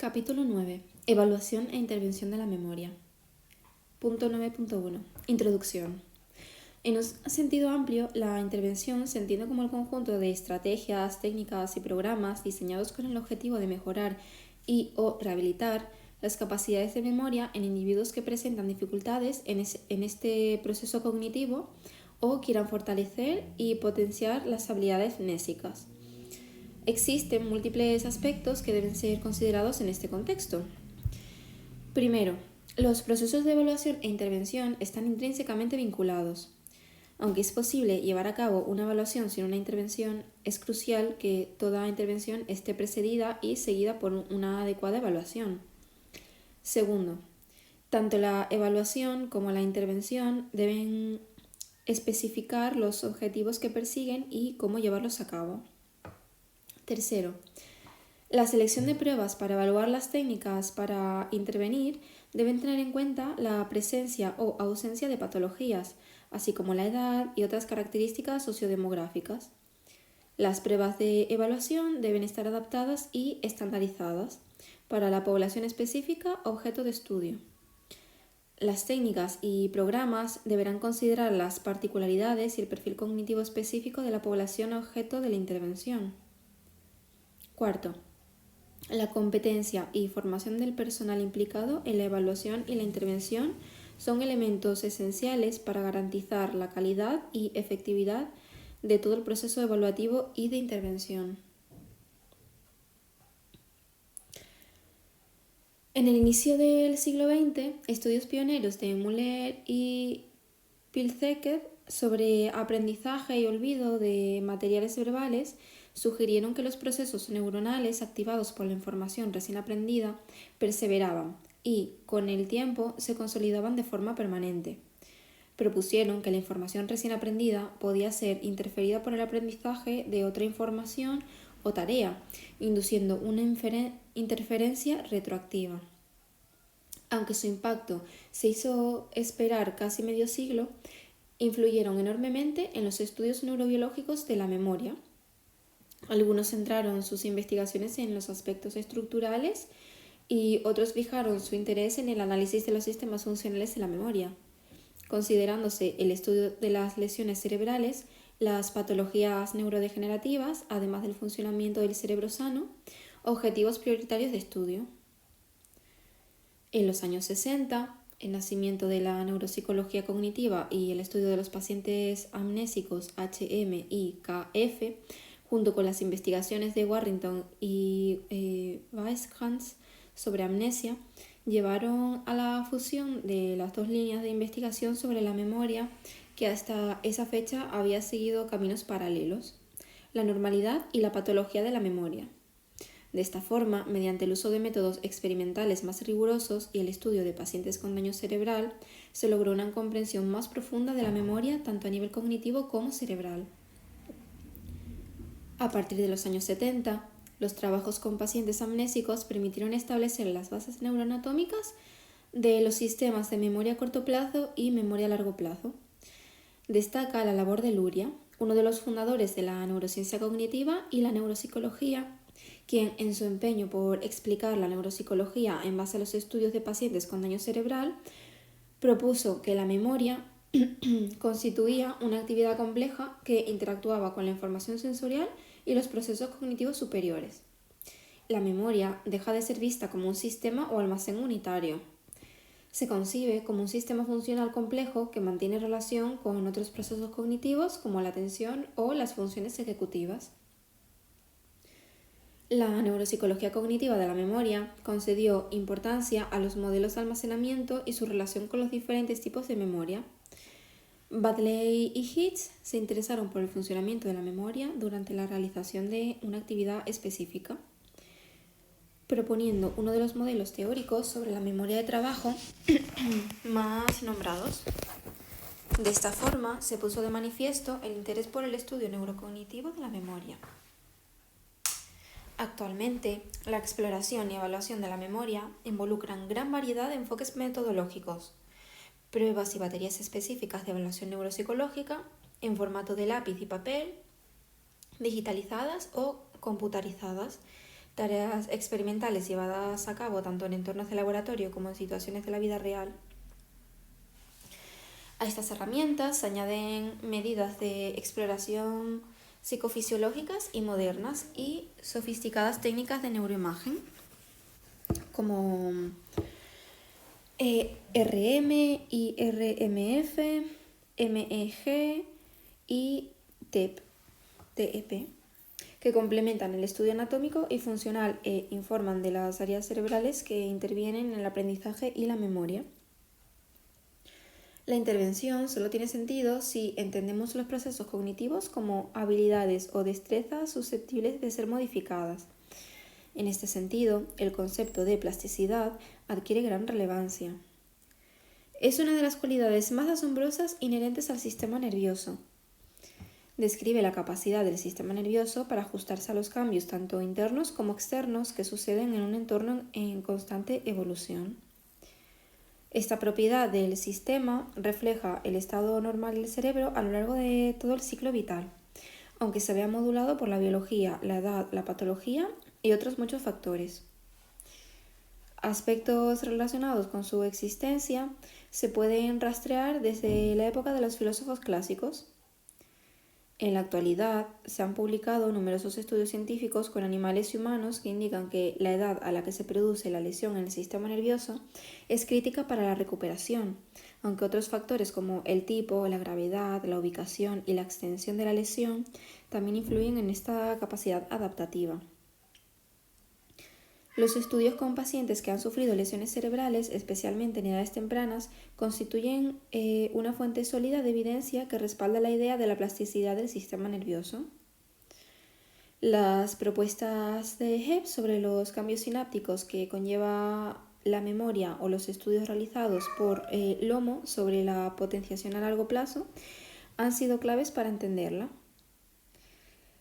Capítulo 9. Evaluación e intervención de la memoria. Punto 9.1. Introducción. En un sentido amplio, la intervención se entiende como el conjunto de estrategias, técnicas y programas diseñados con el objetivo de mejorar y/o rehabilitar las capacidades de memoria en individuos que presentan dificultades en este proceso cognitivo o quieran fortalecer y potenciar las habilidades mnésicas. Existen múltiples aspectos que deben ser considerados en este contexto. Primero, los procesos de evaluación e intervención están intrínsecamente vinculados. Aunque es posible llevar a cabo una evaluación sin una intervención, es crucial que toda intervención esté precedida y seguida por una adecuada evaluación. Segundo, tanto la evaluación como la intervención deben especificar los objetivos que persiguen y cómo llevarlos a cabo. Tercero, la selección de pruebas para evaluar las técnicas para intervenir deben tener en cuenta la presencia o ausencia de patologías, así como la edad y otras características sociodemográficas. Las pruebas de evaluación deben estar adaptadas y estandarizadas para la población específica objeto de estudio. Las técnicas y programas deberán considerar las particularidades y el perfil cognitivo específico de la población objeto de la intervención. Cuarto, la competencia y formación del personal implicado en la evaluación y la intervención son elementos esenciales para garantizar la calidad y efectividad de todo el proceso evaluativo y de intervención. En el inicio del siglo XX, estudios pioneros de Müller y Pilzeker sobre aprendizaje y olvido de materiales verbales sugirieron que los procesos neuronales activados por la información recién aprendida perseveraban y, con el tiempo, se consolidaban de forma permanente. Propusieron que la información recién aprendida podía ser interferida por el aprendizaje de otra información o tarea, induciendo una interferencia retroactiva. Aunque su impacto se hizo esperar casi medio siglo, influyeron enormemente en los estudios neurobiológicos de la memoria. Algunos centraron sus investigaciones en los aspectos estructurales y otros fijaron su interés en el análisis de los sistemas funcionales de la memoria, considerándose el estudio de las lesiones cerebrales, las patologías neurodegenerativas, además del funcionamiento del cerebro sano, objetivos prioritarios de estudio. En los años 60, el nacimiento de la neuropsicología cognitiva y el estudio de los pacientes amnésicos HM y KF, junto con las investigaciones de Warrington y Weishans sobre amnesia, llevaron a la fusión de las dos líneas de investigación sobre la memoria que hasta esa fecha había seguido caminos paralelos, la normalidad y la patología de la memoria. De esta forma, mediante el uso de métodos experimentales más rigurosos y el estudio de pacientes con daño cerebral, se logró una comprensión más profunda de la memoria tanto a nivel cognitivo como cerebral. A partir de los años 70, los trabajos con pacientes amnésicos permitieron establecer las bases neuroanatómicas de los sistemas de memoria a corto plazo y memoria a largo plazo. Destaca la labor de Luria, uno de los fundadores de la neurociencia cognitiva y la neuropsicología, quien, en su empeño por explicar la neuropsicología en base a los estudios de pacientes con daño cerebral, propuso que la memoria constituía una actividad compleja que interactuaba con la información sensorial y los procesos cognitivos superiores. La memoria deja de ser vista como un sistema o almacén unitario. Se concibe como un sistema funcional complejo que mantiene relación con otros procesos cognitivos como la atención o las funciones ejecutivas. La neuropsicología cognitiva de la memoria concedió importancia a los modelos de almacenamiento y su relación con los diferentes tipos de memoria. Baddeley y Hitz se interesaron por el funcionamiento de la memoria durante la realización de una actividad específica, proponiendo uno de los modelos teóricos sobre la memoria de trabajo más nombrados. De esta forma, se puso de manifiesto el interés por el estudio neurocognitivo de la memoria. Actualmente, la exploración y evaluación de la memoria involucran gran variedad de enfoques metodológicos, pruebas y baterías específicas de evaluación neuropsicológica en formato de lápiz y papel, digitalizadas o computarizadas, tareas experimentales llevadas a cabo tanto en entornos de laboratorio como en situaciones de la vida real. A estas herramientas se añaden medidas de exploración psicofisiológicas y modernas y sofisticadas técnicas de neuroimagen como RM, IRMF, MEG y TEP, que complementan el estudio anatómico y funcional e informan de las áreas cerebrales que intervienen en el aprendizaje y la memoria. La intervención solo tiene sentido si entendemos los procesos cognitivos como habilidades o destrezas susceptibles de ser modificadas. En este sentido, el concepto de plasticidad adquiere gran relevancia. Es una de las cualidades más asombrosas inherentes al sistema nervioso. Describe la capacidad del sistema nervioso para ajustarse a los cambios tanto internos como externos que suceden en un entorno en constante evolución. Esta propiedad del sistema refleja el estado normal del cerebro a lo largo de todo el ciclo vital, aunque se vea modulado por la biología, la edad, la patología y otros muchos factores. Aspectos relacionados con su existencia se pueden rastrear desde la época de los filósofos clásicos. En la actualidad se han publicado numerosos estudios científicos con animales y humanos que indican que la edad a la que se produce la lesión en el sistema nervioso es crítica para la recuperación, aunque otros factores como el tipo, la gravedad, la ubicación y la extensión de la lesión también influyen en esta capacidad adaptativa. Los estudios con pacientes que han sufrido lesiones cerebrales, especialmente en edades tempranas, constituyen una fuente sólida de evidencia que respalda la idea de la plasticidad del sistema nervioso. Las propuestas de Hebb sobre los cambios sinápticos que conlleva la memoria o los estudios realizados por Lomo sobre la potenciación a largo plazo han sido claves para entenderla.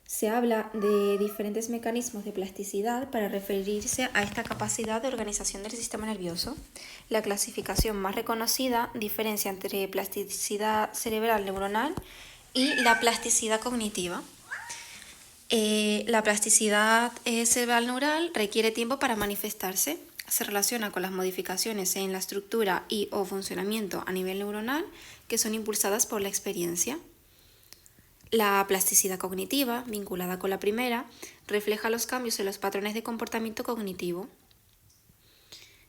Se habla de diferentes mecanismos de plasticidad para referirse a esta capacidad de organización del sistema nervioso. La clasificación más reconocida diferencia entre plasticidad cerebral neuronal y la plasticidad cognitiva. La plasticidad cerebral neural requiere tiempo para manifestarse. Se relaciona con las modificaciones en la estructura y o funcionamiento a nivel neuronal que son impulsadas por la experiencia. La plasticidad cognitiva, vinculada con la primera, refleja los cambios en los patrones de comportamiento cognitivo.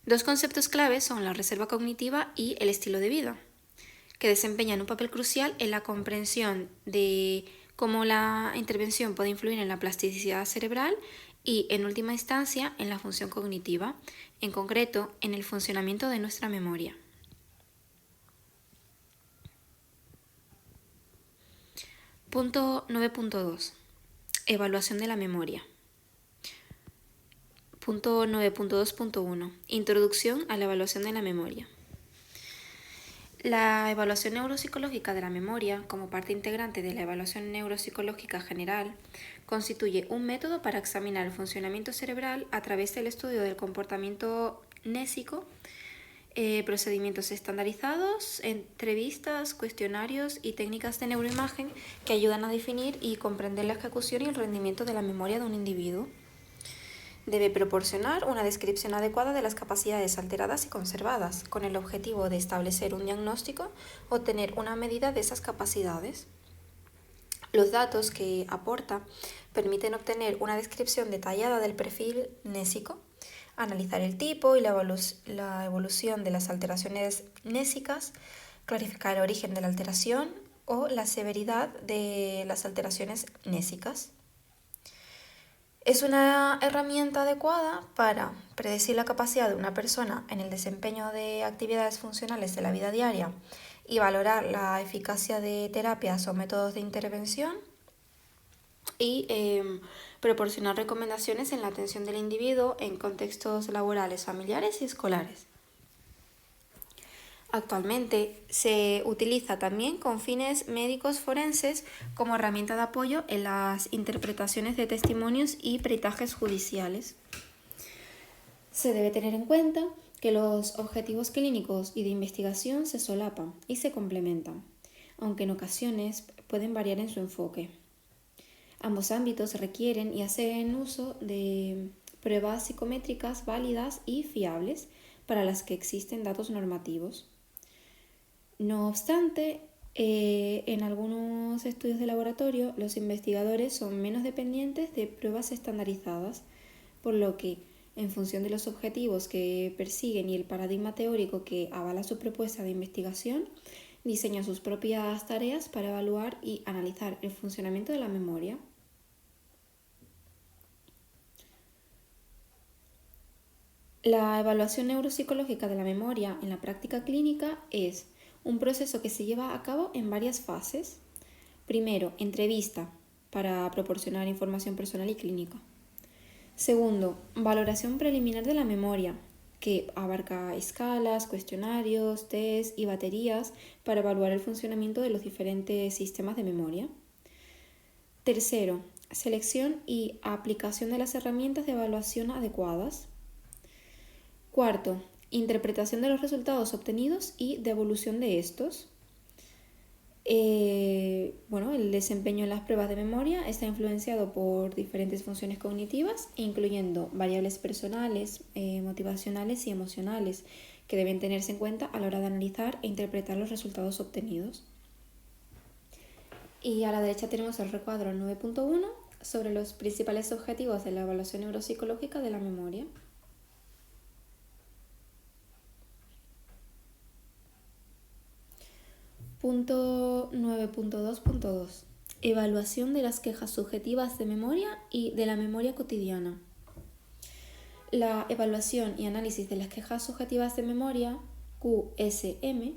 Dos conceptos claves son la reserva cognitiva y el estilo de vida, que desempeñan un papel crucial en la comprensión de cómo la intervención puede influir en la plasticidad cerebral y, en última instancia, en la función cognitiva, en concreto, en el funcionamiento de nuestra memoria. Punto 9.2. Evaluación de la memoria. Punto 9.2.1. Introducción a la evaluación de la memoria. La evaluación neuropsicológica de la memoria, como parte integrante de la evaluación neuropsicológica general, constituye un método para examinar el funcionamiento cerebral a través del estudio del comportamiento mnésico, procedimientos estandarizados, entrevistas, cuestionarios y técnicas de neuroimagen que ayudan a definir y comprender la ejecución y el rendimiento de la memoria de un individuo. Debe proporcionar una descripción adecuada de las capacidades alteradas y conservadas, con el objetivo de establecer un diagnóstico o tener una medida de esas capacidades. Los datos que aporta permiten obtener una descripción detallada del perfil mnésico, analizar el tipo y la evolución de las alteraciones mnésicas, clarificar el origen de la alteración o la severidad de las alteraciones mnésicas. Es una herramienta adecuada para predecir la capacidad de una persona en el desempeño de actividades funcionales de la vida diaria y valorar la eficacia de terapias o métodos de intervención y proporcionar recomendaciones en la atención del individuo en contextos laborales, familiares y escolares. Actualmente se utiliza también con fines médicos forenses como herramienta de apoyo en las interpretaciones de testimonios y peritajes judiciales. Se debe tener en cuenta que los objetivos clínicos y de investigación se solapan y se complementan, aunque en ocasiones pueden variar en su enfoque. Ambos ámbitos requieren y hacen uso de pruebas psicométricas válidas y fiables para las que existen datos normativos. No obstante, en algunos estudios de laboratorio los investigadores son menos dependientes de pruebas estandarizadas, por lo que, en función de los objetivos que persiguen y el paradigma teórico que avala su propuesta de investigación, diseñan sus propias tareas para evaluar y analizar el funcionamiento de la memoria. La evaluación neuropsicológica de la memoria en la práctica clínica es un proceso que se lleva a cabo en varias fases. Primero, entrevista para proporcionar información personal y clínica. Segundo, valoración preliminar de la memoria, que abarca escalas, cuestionarios, test y baterías para evaluar el funcionamiento de los diferentes sistemas de memoria. Tercero, selección y aplicación de las herramientas de evaluación adecuadas. Cuarto, interpretación de los resultados obtenidos y devolución de estos. El desempeño en las pruebas de memoria está influenciado por diferentes funciones cognitivas, incluyendo variables personales, motivacionales y emocionales, que deben tenerse en cuenta a la hora de analizar e interpretar los resultados obtenidos. Y a la derecha tenemos el recuadro 9.1 sobre los principales objetivos de la evaluación neuropsicológica de la memoria. Punto 9.2.2. Evaluación de las quejas subjetivas de memoria y de la memoria cotidiana. La evaluación y análisis de las quejas subjetivas de memoria, QSM,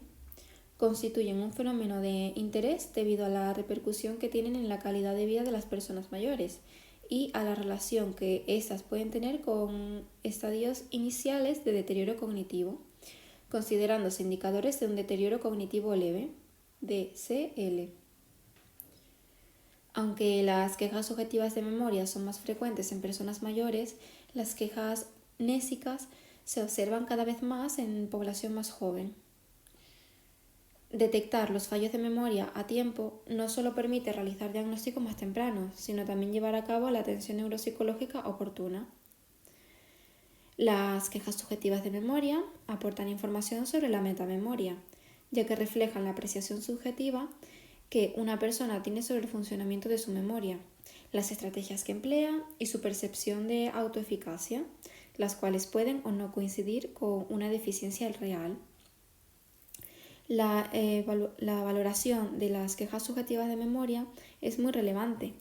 constituyen un fenómeno de interés debido a la repercusión que tienen en la calidad de vida de las personas mayores y a la relación que éstas pueden tener con estadios iniciales de deterioro cognitivo, considerándose indicadores de un deterioro cognitivo leve, DCL. Aunque las quejas subjetivas de memoria son más frecuentes en personas mayores, las quejas nésicas se observan cada vez más en población más joven. Detectar los fallos de memoria a tiempo no solo permite realizar diagnósticos más tempranos, sino también llevar a cabo la atención neuropsicológica oportuna. Las quejas subjetivas de memoria aportan información sobre la metamemoria, ya que reflejan la apreciación subjetiva que una persona tiene sobre el funcionamiento de su memoria, las estrategias que emplea y su percepción de autoeficacia, las cuales pueden o no coincidir con una deficiencia real. La valoración de las quejas subjetivas de memoria es muy relevante,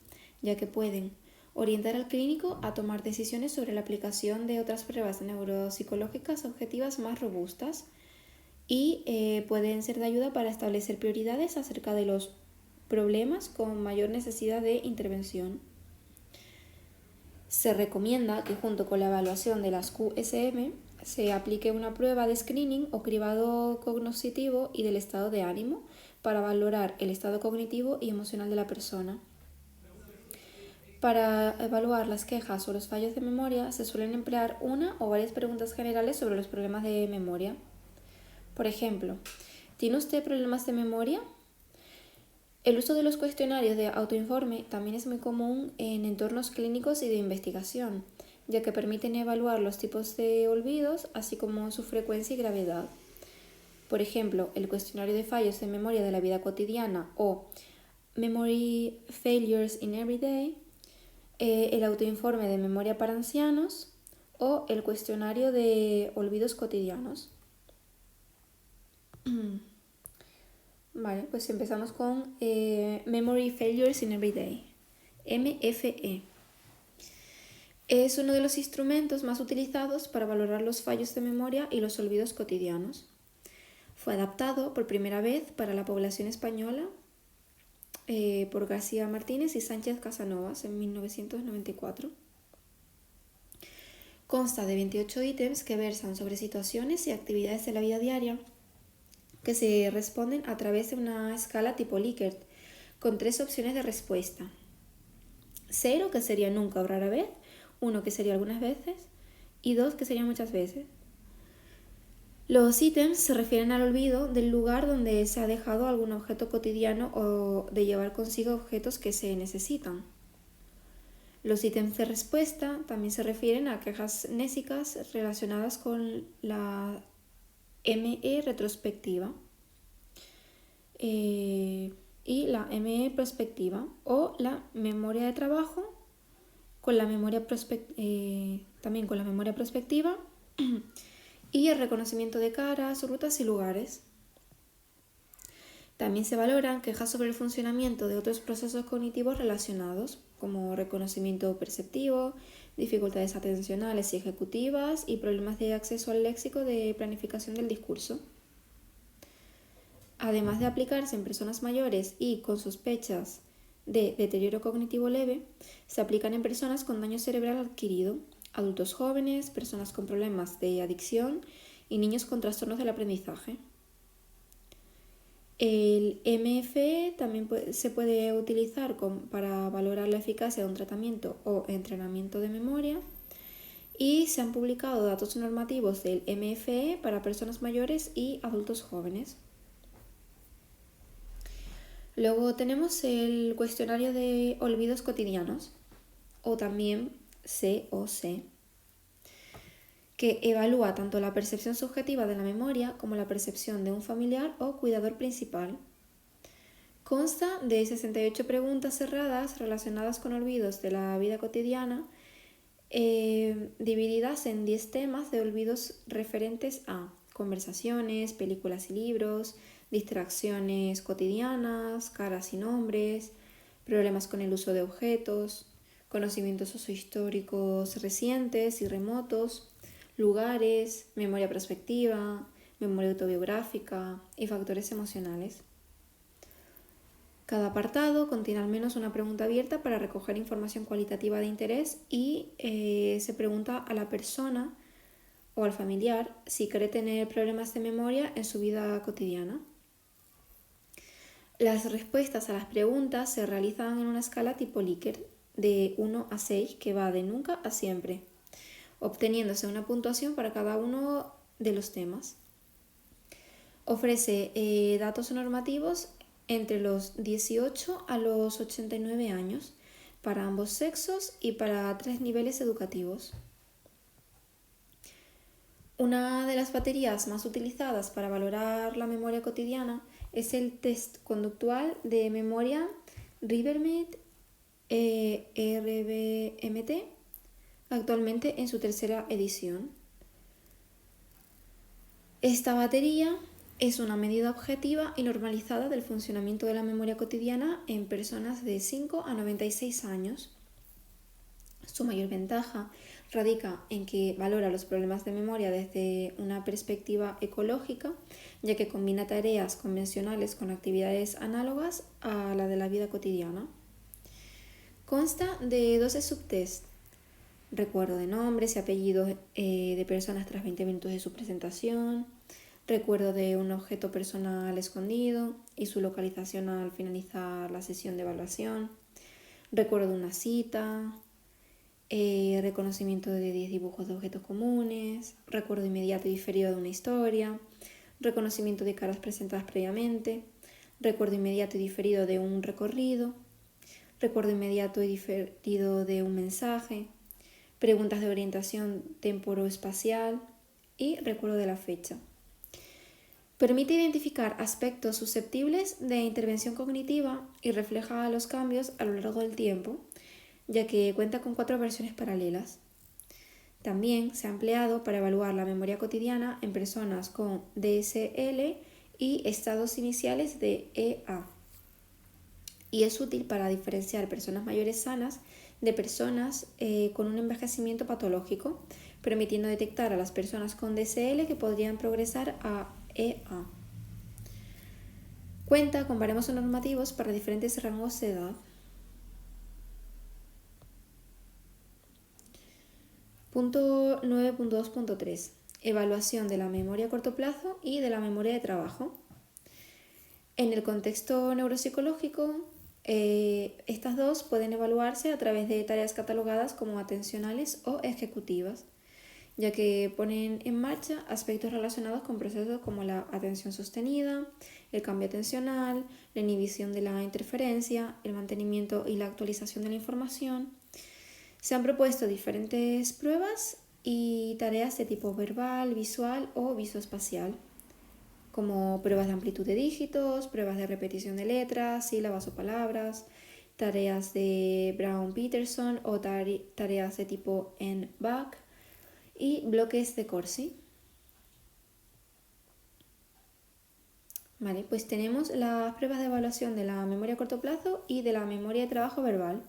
ya que pueden orientar al clínico a tomar decisiones sobre la aplicación de otras pruebas neuropsicológicas objetivas más robustas y pueden ser de ayuda para establecer prioridades acerca de los problemas con mayor necesidad de intervención. Se recomienda que junto con la evaluación de las QSM se aplique una prueba de screening o cribado cognitivo y del estado de ánimo para valorar el estado cognitivo y emocional de la persona. Para evaluar las quejas o los fallos de memoria se suelen emplear una o varias preguntas generales sobre los problemas de memoria. Por ejemplo, ¿tiene usted problemas de memoria? El uso de los cuestionarios de autoinforme también es muy común en entornos clínicos y de investigación, ya que permiten evaluar los tipos de olvidos, así como su frecuencia y gravedad. Por ejemplo, el cuestionario de fallos de memoria de la vida cotidiana o Memory Failures in Everyday, el autoinforme de memoria para ancianos o el cuestionario de olvidos cotidianos. Vale, pues empezamos con Memory Failures in Everyday, MFE. Es uno de los instrumentos más utilizados para valorar los fallos de memoria y los olvidos cotidianos. Fue adaptado por primera vez para la población española por García Martínez y Sánchez Casanovas en 1994. Consta de 28 ítems que versan sobre situaciones y actividades de la vida diaria que se responden a través de una escala tipo Likert, con 3 opciones de respuesta. 0, que sería nunca o rara vez, 1, que sería algunas veces, y 2, que sería muchas veces. Los ítems se refieren al olvido del lugar donde se ha dejado algún objeto cotidiano o de llevar consigo objetos que se necesitan. Los ítems de respuesta también se refieren a quejas nésicas relacionadas con la ME retrospectiva y la ME prospectiva, o la memoria de trabajo con la memoria también con la memoria prospectiva y el reconocimiento de caras, rutas y lugares. También se valoran quejas sobre el funcionamiento de otros procesos cognitivos relacionados, como reconocimiento perceptivo, dificultades atencionales y ejecutivas y problemas de acceso al léxico de planificación del discurso. Además de aplicarse en personas mayores y con sospechas de deterioro cognitivo leve, se aplican en personas con daño cerebral adquirido, adultos jóvenes, personas con problemas de adicción y niños con trastornos del aprendizaje. El MFE también se puede utilizar para valorar la eficacia de un tratamiento o entrenamiento de memoria, y se han publicado datos normativos del MFE para personas mayores y adultos jóvenes. Luego tenemos el cuestionario de olvidos cotidianos, o también COC, que evalúa tanto la percepción subjetiva de la memoria como la percepción de un familiar o cuidador principal. Consta de 68 preguntas cerradas relacionadas con olvidos de la vida cotidiana, divididas en 10 temas de olvidos referentes a conversaciones, películas y libros, distracciones cotidianas, caras y nombres, problemas con el uso de objetos, conocimientos sociohistóricos recientes y remotos, lugares, memoria prospectiva, memoria autobiográfica y factores emocionales. Cada apartado contiene al menos una pregunta abierta para recoger información cualitativa de interés y se pregunta a la persona o al familiar si cree tener problemas de memoria en su vida cotidiana. Las respuestas a las preguntas se realizan en una escala tipo Likert de 1 a 6 que va de nunca a siempre, obteniéndose una puntuación para cada uno de los temas. Ofrece datos normativos entre los 18 a los 89 años para ambos sexos y para 3 niveles educativos. Una de las baterías más utilizadas para valorar la memoria cotidiana es el test conductual de memoria Rivermead RBMT, actualmente en su tercera edición. Esta batería es una medida objetiva y normalizada del funcionamiento de la memoria cotidiana en personas de 5 a 96 años. Su mayor ventaja radica en que valora los problemas de memoria desde una perspectiva ecológica, ya que combina tareas convencionales con actividades análogas a la de la vida cotidiana. Consta de 12 subtests: recuerdo de nombres y apellidos de personas tras 20 minutos de su presentación, recuerdo de un objeto personal escondido y su localización al finalizar la sesión de evaluación, recuerdo de una cita, reconocimiento de 10 dibujos de objetos comunes, recuerdo inmediato y diferido de una historia, reconocimiento de caras presentadas previamente, recuerdo inmediato y diferido de un recorrido, recuerdo inmediato y diferido de un mensaje, preguntas de orientación temporoespacial y recuerdo de la fecha. Permite identificar aspectos susceptibles de intervención cognitiva y refleja los cambios a lo largo del tiempo, ya que cuenta con 4 versiones paralelas. También se ha empleado para evaluar la memoria cotidiana en personas con DSL y estados iniciales de EA. Y es útil para diferenciar personas mayores sanas de personas con un envejecimiento patológico, permitiendo detectar a las personas con DSL que podrían progresar a EA. Cuenta con baremos normativos para diferentes rangos de edad. Punto 9.2.3. Evaluación de la memoria a corto plazo y de la memoria de trabajo. En el contexto neuropsicológico, estas dos pueden evaluarse a través de tareas catalogadas como atencionales o ejecutivas, ya que ponen en marcha aspectos relacionados con procesos como la atención sostenida, el cambio atencional, la inhibición de la interferencia, el mantenimiento y la actualización de la información, Se han propuesto diferentes pruebas y tareas de tipo verbal, visual o visoespacial, como pruebas de amplitud de dígitos, pruebas de repetición de letras, sílabas o palabras, tareas de Brown-Peterson o tareas de tipo N-BAC y bloques de Corsi. Vale, pues tenemos las pruebas de evaluación de la memoria a corto plazo y de la memoria de trabajo verbal,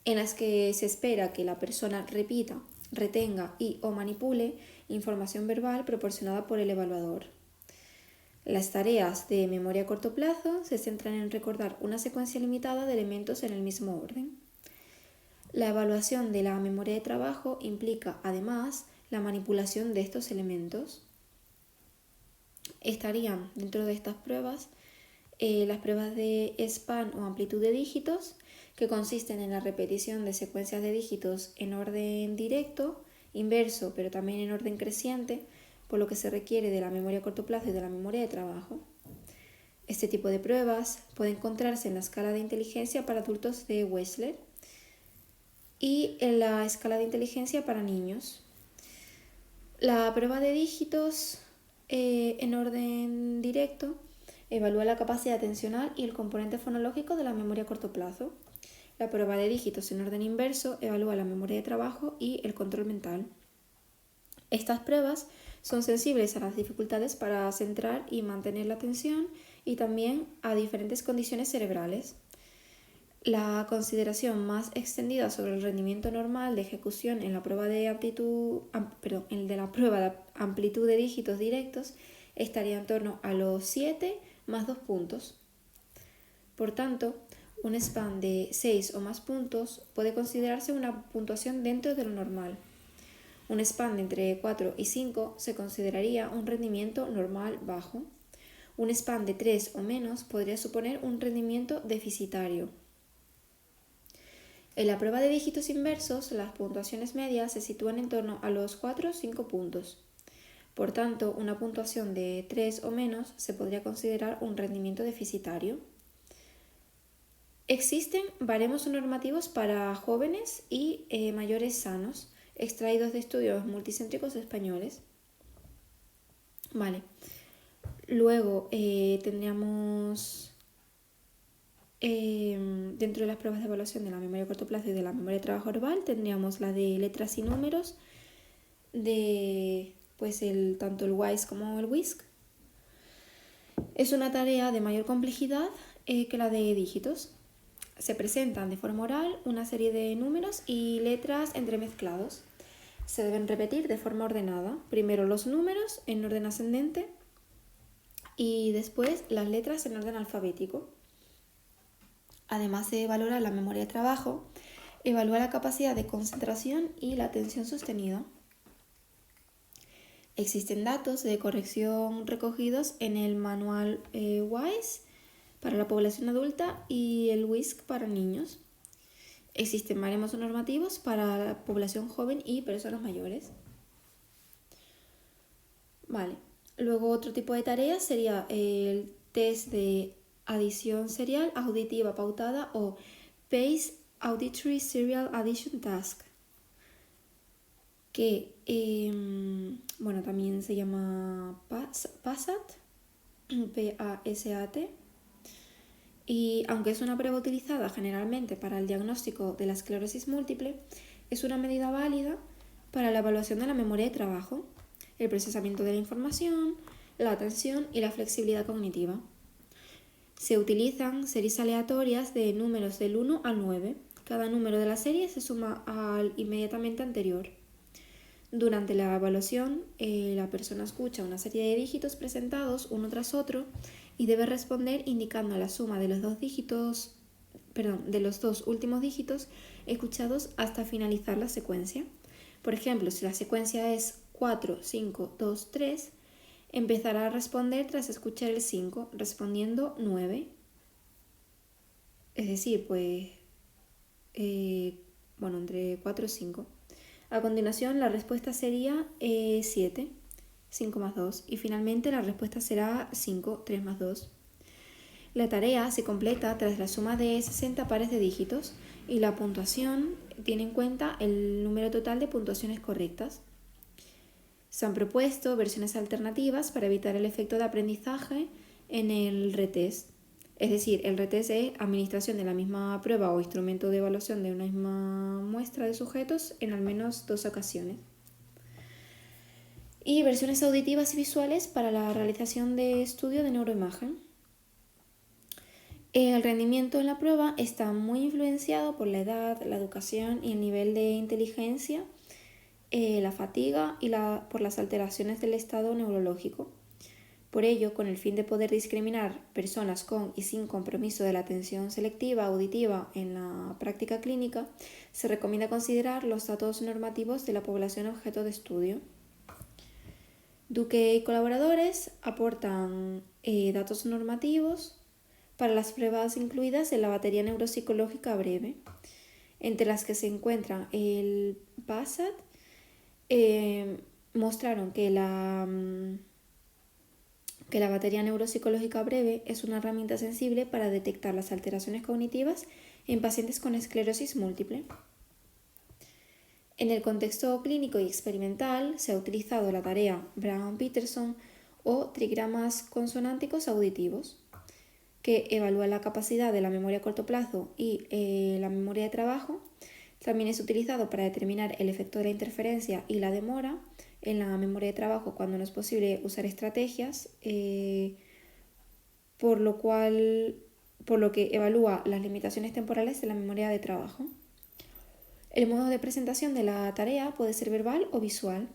en las que se espera que la persona repita, retenga y o manipule información verbal proporcionada por el evaluador. Las tareas de memoria a corto plazo se centran en recordar una secuencia limitada de elementos en el mismo orden. La evaluación de la memoria de trabajo implica, además, la manipulación de estos elementos. Estarían dentro de estas pruebas las pruebas de span o amplitud de dígitos, que consisten en la repetición de secuencias de dígitos en orden directo, inverso, pero también en orden creciente, por lo que se requiere de la memoria a corto plazo y de la memoria de trabajo. Este tipo de pruebas puede encontrarse en la escala de inteligencia para adultos de Wechsler y en la escala de inteligencia para niños. La prueba de dígitos en orden directo evalúa la capacidad atencional y el componente fonológico de la memoria a corto plazo. La prueba de dígitos en orden inverso evalúa la memoria de trabajo y el control mental. Estas pruebas son sensibles a las dificultades para centrar y mantener la atención y también a diferentes condiciones cerebrales. La consideración más extendida sobre el rendimiento normal de ejecución en la prueba de amplitud de dígitos directos estaría en torno a los 7 más 2 puntos. Por tanto, un span de 6 o más puntos puede considerarse una puntuación dentro de lo normal. Un span de entre 4 y 5 se consideraría un rendimiento normal bajo. Un span de 3 o menos podría suponer un rendimiento deficitario. En la prueba de dígitos inversos, las puntuaciones medias se sitúan en torno a los 4 o 5 puntos. Por tanto, una puntuación de 3 o menos se podría considerar un rendimiento deficitario. Existen baremos normativos para jóvenes y mayores sanos, extraídos de estudios multicéntricos españoles. Vale. Luego tendríamos dentro de las pruebas de evaluación de la memoria a corto plazo y de la memoria de trabajo verbal, tendríamos la de letras y números de tanto el WISE como el WISC. Es una tarea de mayor complejidad que la de dígitos. Se presentan de forma oral una serie de números y letras entremezclados. Se deben repetir de forma ordenada. Primero los números en orden ascendente y después las letras en orden alfabético. Además de valorar la memoria de trabajo, evalúa la capacidad de concentración y la atención sostenida. Existen datos de corrección recogidos en el manual WISE para la población adulta y el WISC para niños. Existen baremos normativos para la población joven y personas mayores. Vale. Luego otro tipo de tareas sería el test de adición serial auditiva pautada o Pace Auditory Serial Addition Task, que también se llama PASAT, P-A-S-A-T, y aunque es una prueba utilizada generalmente para el diagnóstico de la esclerosis múltiple, es una medida válida para la evaluación de la memoria de trabajo, el procesamiento de la información, la atención y la flexibilidad cognitiva. Se utilizan series aleatorias de números del 1 al 9. Cada número de la serie se suma al inmediatamente anterior. Durante la evaluación, la persona escucha una serie de dígitos presentados uno tras otro y debe responder indicando la suma de los dos últimos dígitos escuchados hasta finalizar la secuencia. Por ejemplo, si la secuencia es 4, 5, 2, 3, empezará a responder tras escuchar el 5, respondiendo 9. Es decir, entre 4 y 5. A continuación, la respuesta sería 7, 5 más 2. Y finalmente, la respuesta será 5, 3 más 2. La tarea se completa tras la suma de 60 pares de dígitos Y la puntuación tiene en cuenta el número total de puntuaciones correctas. Se han propuesto versiones alternativas para evitar el efecto de aprendizaje en el retest. Es decir, el retest es administración de la misma prueba o instrumento de evaluación de una misma muestra de sujetos en al menos 2 ocasiones. Y versiones auditivas y visuales para la realización de estudio de neuroimagen. El rendimiento en la prueba está muy influenciado por la edad, la educación y el nivel de inteligencia, la fatiga y por las alteraciones del estado neurológico. Por ello, con el fin de poder discriminar personas con y sin compromiso de la atención selectiva auditiva en la práctica clínica, se recomienda considerar los datos normativos de la población objeto de estudio. Duque y colaboradores aportan datos normativos para las pruebas incluidas en la batería neuropsicológica breve, entre las que se encuentran el PASAT. Mostraron que la batería neuropsicológica breve es una herramienta sensible para detectar las alteraciones cognitivas en pacientes con esclerosis múltiple. En el contexto clínico y experimental se ha utilizado la tarea Brown-Peterson o trigramas consonánticos auditivos, que evalúa la capacidad de la memoria a corto plazo y la memoria de trabajo. También es utilizado para determinar el efecto de la interferencia y la demora en la memoria de trabajo cuando no es posible usar estrategias, por lo que evalúa las limitaciones temporales de la memoria de trabajo. El modo de presentación de la tarea puede ser verbal o visual.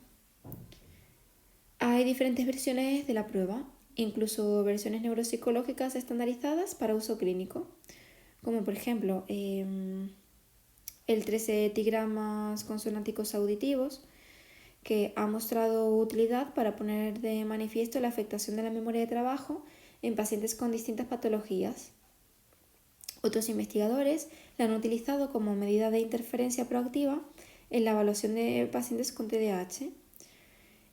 Hay diferentes versiones de la prueba, incluso versiones neuropsicológicas estandarizadas para uso clínico, como por ejemplo el 13 tigramas consonánticos auditivos, que ha mostrado utilidad para poner de manifiesto la afectación de la memoria de trabajo en pacientes con distintas patologías. Otros investigadores la han utilizado como medida de interferencia proactiva en la evaluación de pacientes con TDAH.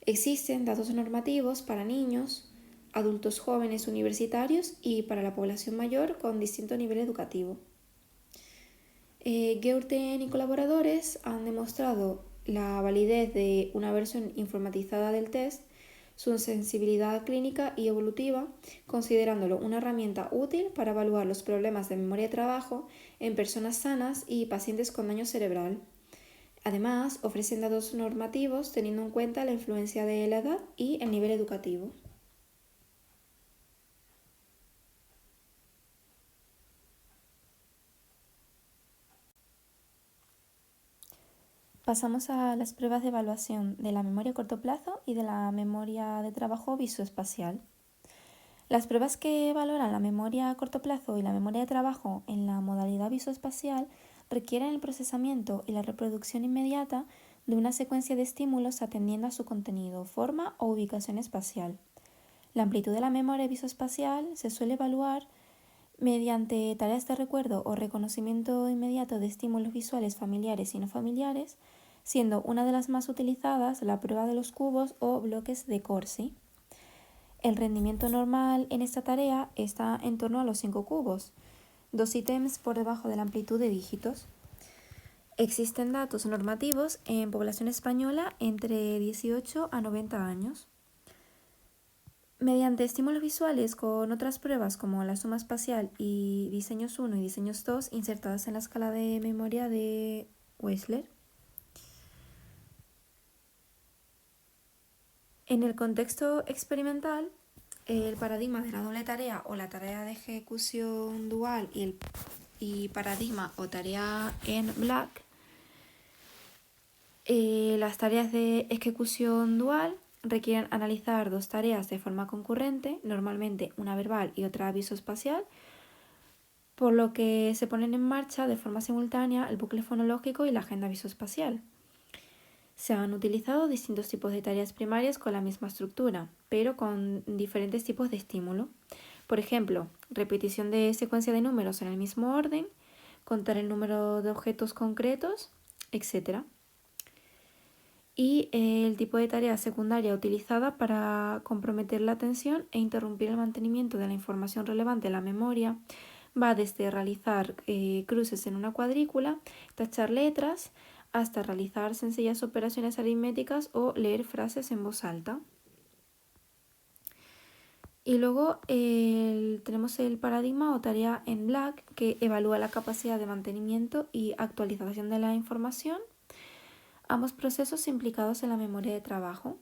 Existen datos normativos para niños, adultos jóvenes universitarios y para la población mayor con distinto nivel educativo. Geurten y colaboradores han demostrado la validez de una versión informatizada del test, su sensibilidad clínica y evolutiva, considerándolo una herramienta útil para evaluar los problemas de memoria de trabajo en personas sanas y pacientes con daño cerebral. Además, ofrecen datos normativos teniendo en cuenta la influencia de la edad y el nivel educativo. Pasamos a las pruebas de evaluación de la memoria a corto plazo y de la memoria de trabajo visoespacial. Las pruebas que valoran la memoria a corto plazo y la memoria de trabajo en la modalidad visoespacial requieren el procesamiento y la reproducción inmediata de una secuencia de estímulos atendiendo a su contenido, forma o ubicación espacial. La amplitud de la memoria visoespacial se suele evaluar mediante tareas de recuerdo o reconocimiento inmediato de estímulos visuales familiares y no familiares, siendo una de las más utilizadas la prueba de los cubos o bloques de Corsi. El rendimiento normal en esta tarea está en torno a los 5 cubos, 2 ítems por debajo de la amplitud de dígitos. Existen datos normativos en población española entre 18 a 90 años. Mediante estímulos visuales con otras pruebas como la suma espacial y diseños 1 y diseños 2 insertadas en la escala de memoria de Wechsler. En el contexto experimental, el paradigma de la doble tarea o la tarea de ejecución dual y paradigma o tarea en Black, las tareas de ejecución dual requieren analizar 2 tareas de forma concurrente, normalmente una verbal y otra visoespacial, por lo que se ponen en marcha de forma simultánea el bucle fonológico y la agenda visoespacial. Se han utilizado distintos tipos de tareas primarias con la misma estructura, pero con diferentes tipos de estímulo. Por ejemplo, repetición de secuencia de números en el mismo orden, contar el número de objetos concretos, etc. Y el tipo de tarea secundaria utilizada para comprometer la atención e interrumpir el mantenimiento de la información relevante en la memoria Va desde realizar cruces en una cuadrícula, tachar letras, hasta realizar sencillas operaciones aritméticas o leer frases en voz alta. Y luego tenemos el paradigma o tarea en Black, que evalúa la capacidad de mantenimiento y actualización de la información, ambos procesos implicados en la memoria de trabajo.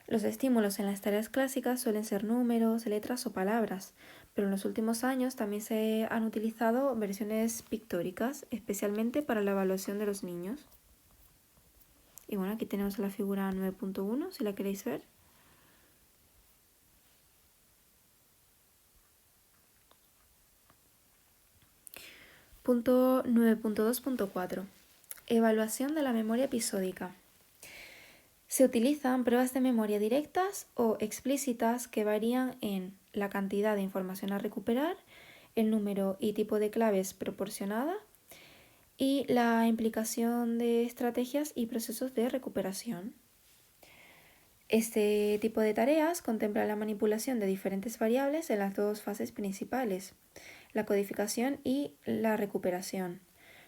Los estímulos en las tareas clásicas suelen ser números, letras o palabras, pero en los últimos años también se han utilizado versiones pictóricas, especialmente para la evaluación de los niños. Y bueno, aquí tenemos la figura 9.1, si la queréis ver. Punto 9.2.4. Evaluación de la memoria episódica. Se utilizan pruebas de memoria directas o explícitas que varían en la cantidad de información a recuperar, el número y tipo de claves proporcionada y la implicación de estrategias y procesos de recuperación. Este tipo de tareas contempla la manipulación de diferentes variables en las dos fases principales, la codificación y la recuperación.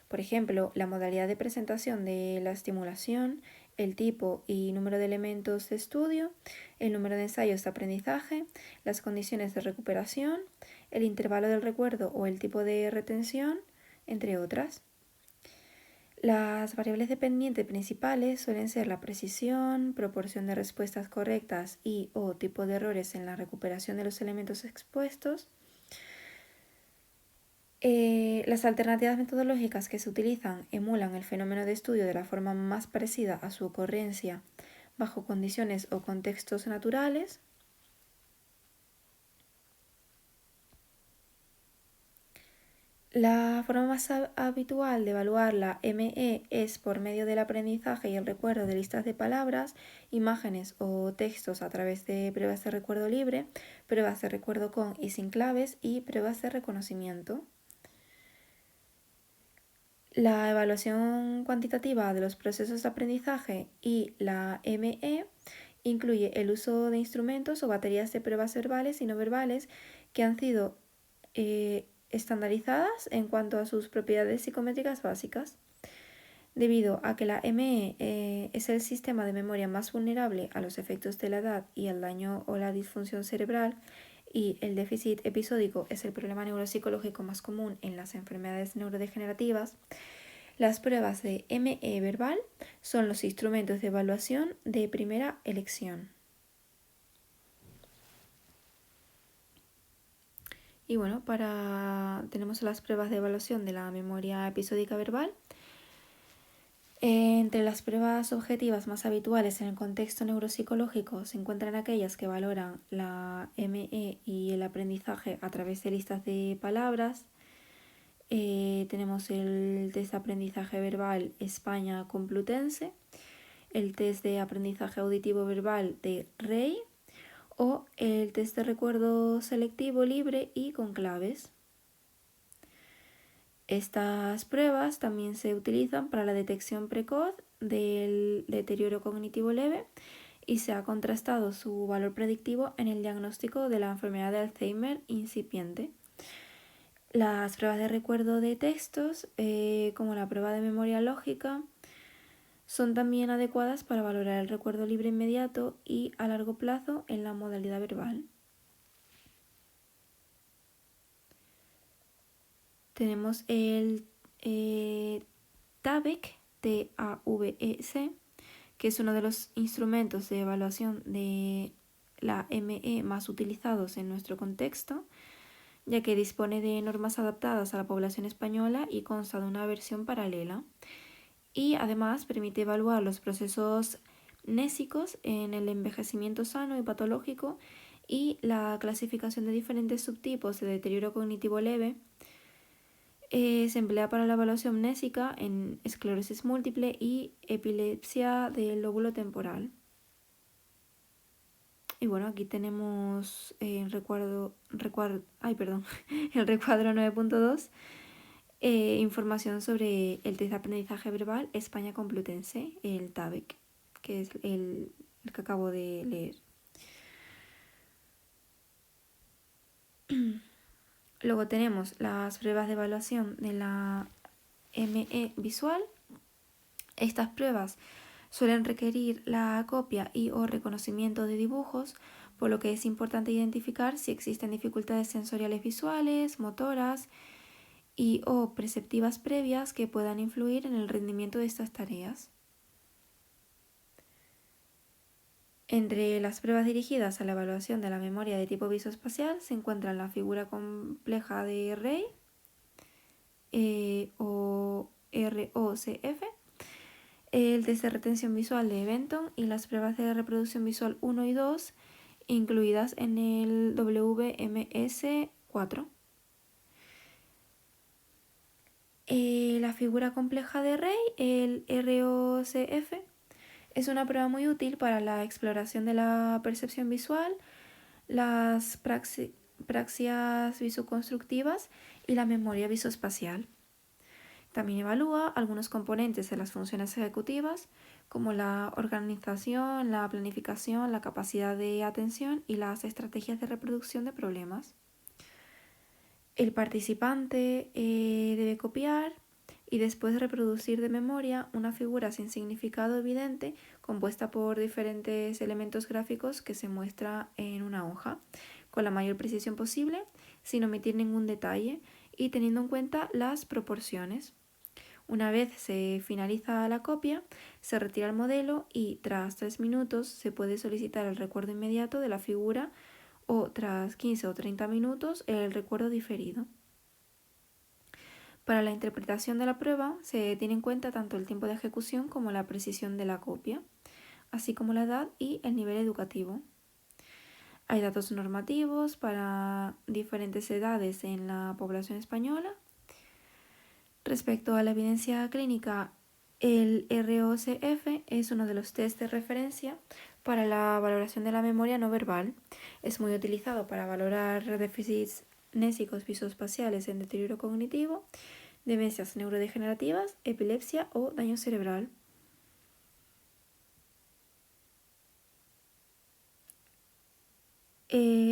Por ejemplo, la modalidad de presentación de la estimulación, el tipo y número de elementos de estudio, el número de ensayos de aprendizaje, las condiciones de recuperación, el intervalo del recuerdo o el tipo de retención, entre otras. Las variables dependientes principales suelen ser la precisión, proporción de respuestas correctas y o tipo de errores en la recuperación de los elementos expuestos. Las alternativas metodológicas que se utilizan emulan el fenómeno de estudio de la forma más parecida a su ocurrencia bajo condiciones o contextos naturales. La forma más habitual de evaluar la ME es por medio del aprendizaje y el recuerdo de listas de palabras, imágenes o textos a través de pruebas de recuerdo libre, pruebas de recuerdo con y sin claves y pruebas de reconocimiento. La evaluación cuantitativa de los procesos de aprendizaje y la ME incluye el uso de instrumentos o baterías de pruebas verbales y no verbales que han sido estandarizadas en cuanto a sus propiedades psicométricas básicas. Debido a que la ME es el sistema de memoria más vulnerable a los efectos de la edad y al daño o la disfunción cerebral, y el déficit episódico es el problema neuropsicológico más común en las enfermedades neurodegenerativas, las pruebas de ME verbal son los instrumentos de evaluación de primera elección. Y bueno, tenemos las pruebas de evaluación de la memoria episódica verbal. Entre las pruebas objetivas más habituales en el contexto neuropsicológico se encuentran aquellas que valoran la ME y el aprendizaje a través de listas de palabras. Tenemos el test de aprendizaje verbal España Complutense, el test de aprendizaje auditivo verbal de Rey o el test de recuerdo selectivo libre y con claves. Estas pruebas también se utilizan para la detección precoz del deterioro cognitivo leve y se ha contrastado su valor predictivo en el diagnóstico de la enfermedad de Alzheimer incipiente. Las pruebas de recuerdo de textos, como la prueba de memoria lógica, son también adecuadas para valorar el recuerdo libre inmediato y a largo plazo en la modalidad verbal. Tenemos el TAVEC, TAVEC, que es uno de los instrumentos de evaluación de la ME más utilizados en nuestro contexto, ya que dispone de normas adaptadas a la población española y consta de una versión paralela. Y además permite evaluar los procesos nésicos en el envejecimiento sano y patológico y la clasificación de diferentes subtipos de deterioro cognitivo leve. Se emplea para la evaluación mnésica en esclerosis múltiple y epilepsia del lóbulo temporal. Y bueno, aquí tenemos el recuadro 9.2, información sobre el test de aprendizaje verbal España Complutense, el TAVEC, que es el que acabo de leer. Luego tenemos las pruebas de evaluación de la ME visual. Estas pruebas suelen requerir la copia y o reconocimiento de dibujos, por lo que es importante identificar si existen dificultades sensoriales visuales, motoras y o perceptivas previas que puedan influir en el rendimiento de estas tareas. Entre las pruebas dirigidas a la evaluación de la memoria de tipo visoespacial se encuentran la figura compleja de Rey o ROCF, el test de retención visual de Benton y las pruebas de reproducción visual 1 y 2, incluidas en el WMS4. La figura compleja de Rey, el ROCF, es una prueba muy útil para la exploración de la percepción visual, las praxias visoconstructivas y la memoria visoespacial. También evalúa algunos componentes de las funciones ejecutivas, como la organización, la planificación, la capacidad de atención y las estrategias de reproducción de problemas. El participante debe copiar y después reproducir de memoria una figura sin significado evidente compuesta por diferentes elementos gráficos que se muestra en una hoja, con la mayor precisión posible, sin omitir ningún detalle y teniendo en cuenta las proporciones. Una vez se finaliza la copia, se retira el modelo y tras 3 minutos se puede solicitar el recuerdo inmediato de la figura o tras 15 o 30 minutos el recuerdo diferido. Para la interpretación de la prueba se tiene en cuenta tanto el tiempo de ejecución como la precisión de la copia, así como la edad y el nivel educativo. Hay datos normativos para diferentes edades en la población española. Respecto a la evidencia clínica, el ROCF es uno de los test de referencia para la valoración de la memoria no verbal. Es muy utilizado para valorar déficits nésicos visoespaciales en deterioro cognitivo, demencias neurodegenerativas, epilepsia o daño cerebral.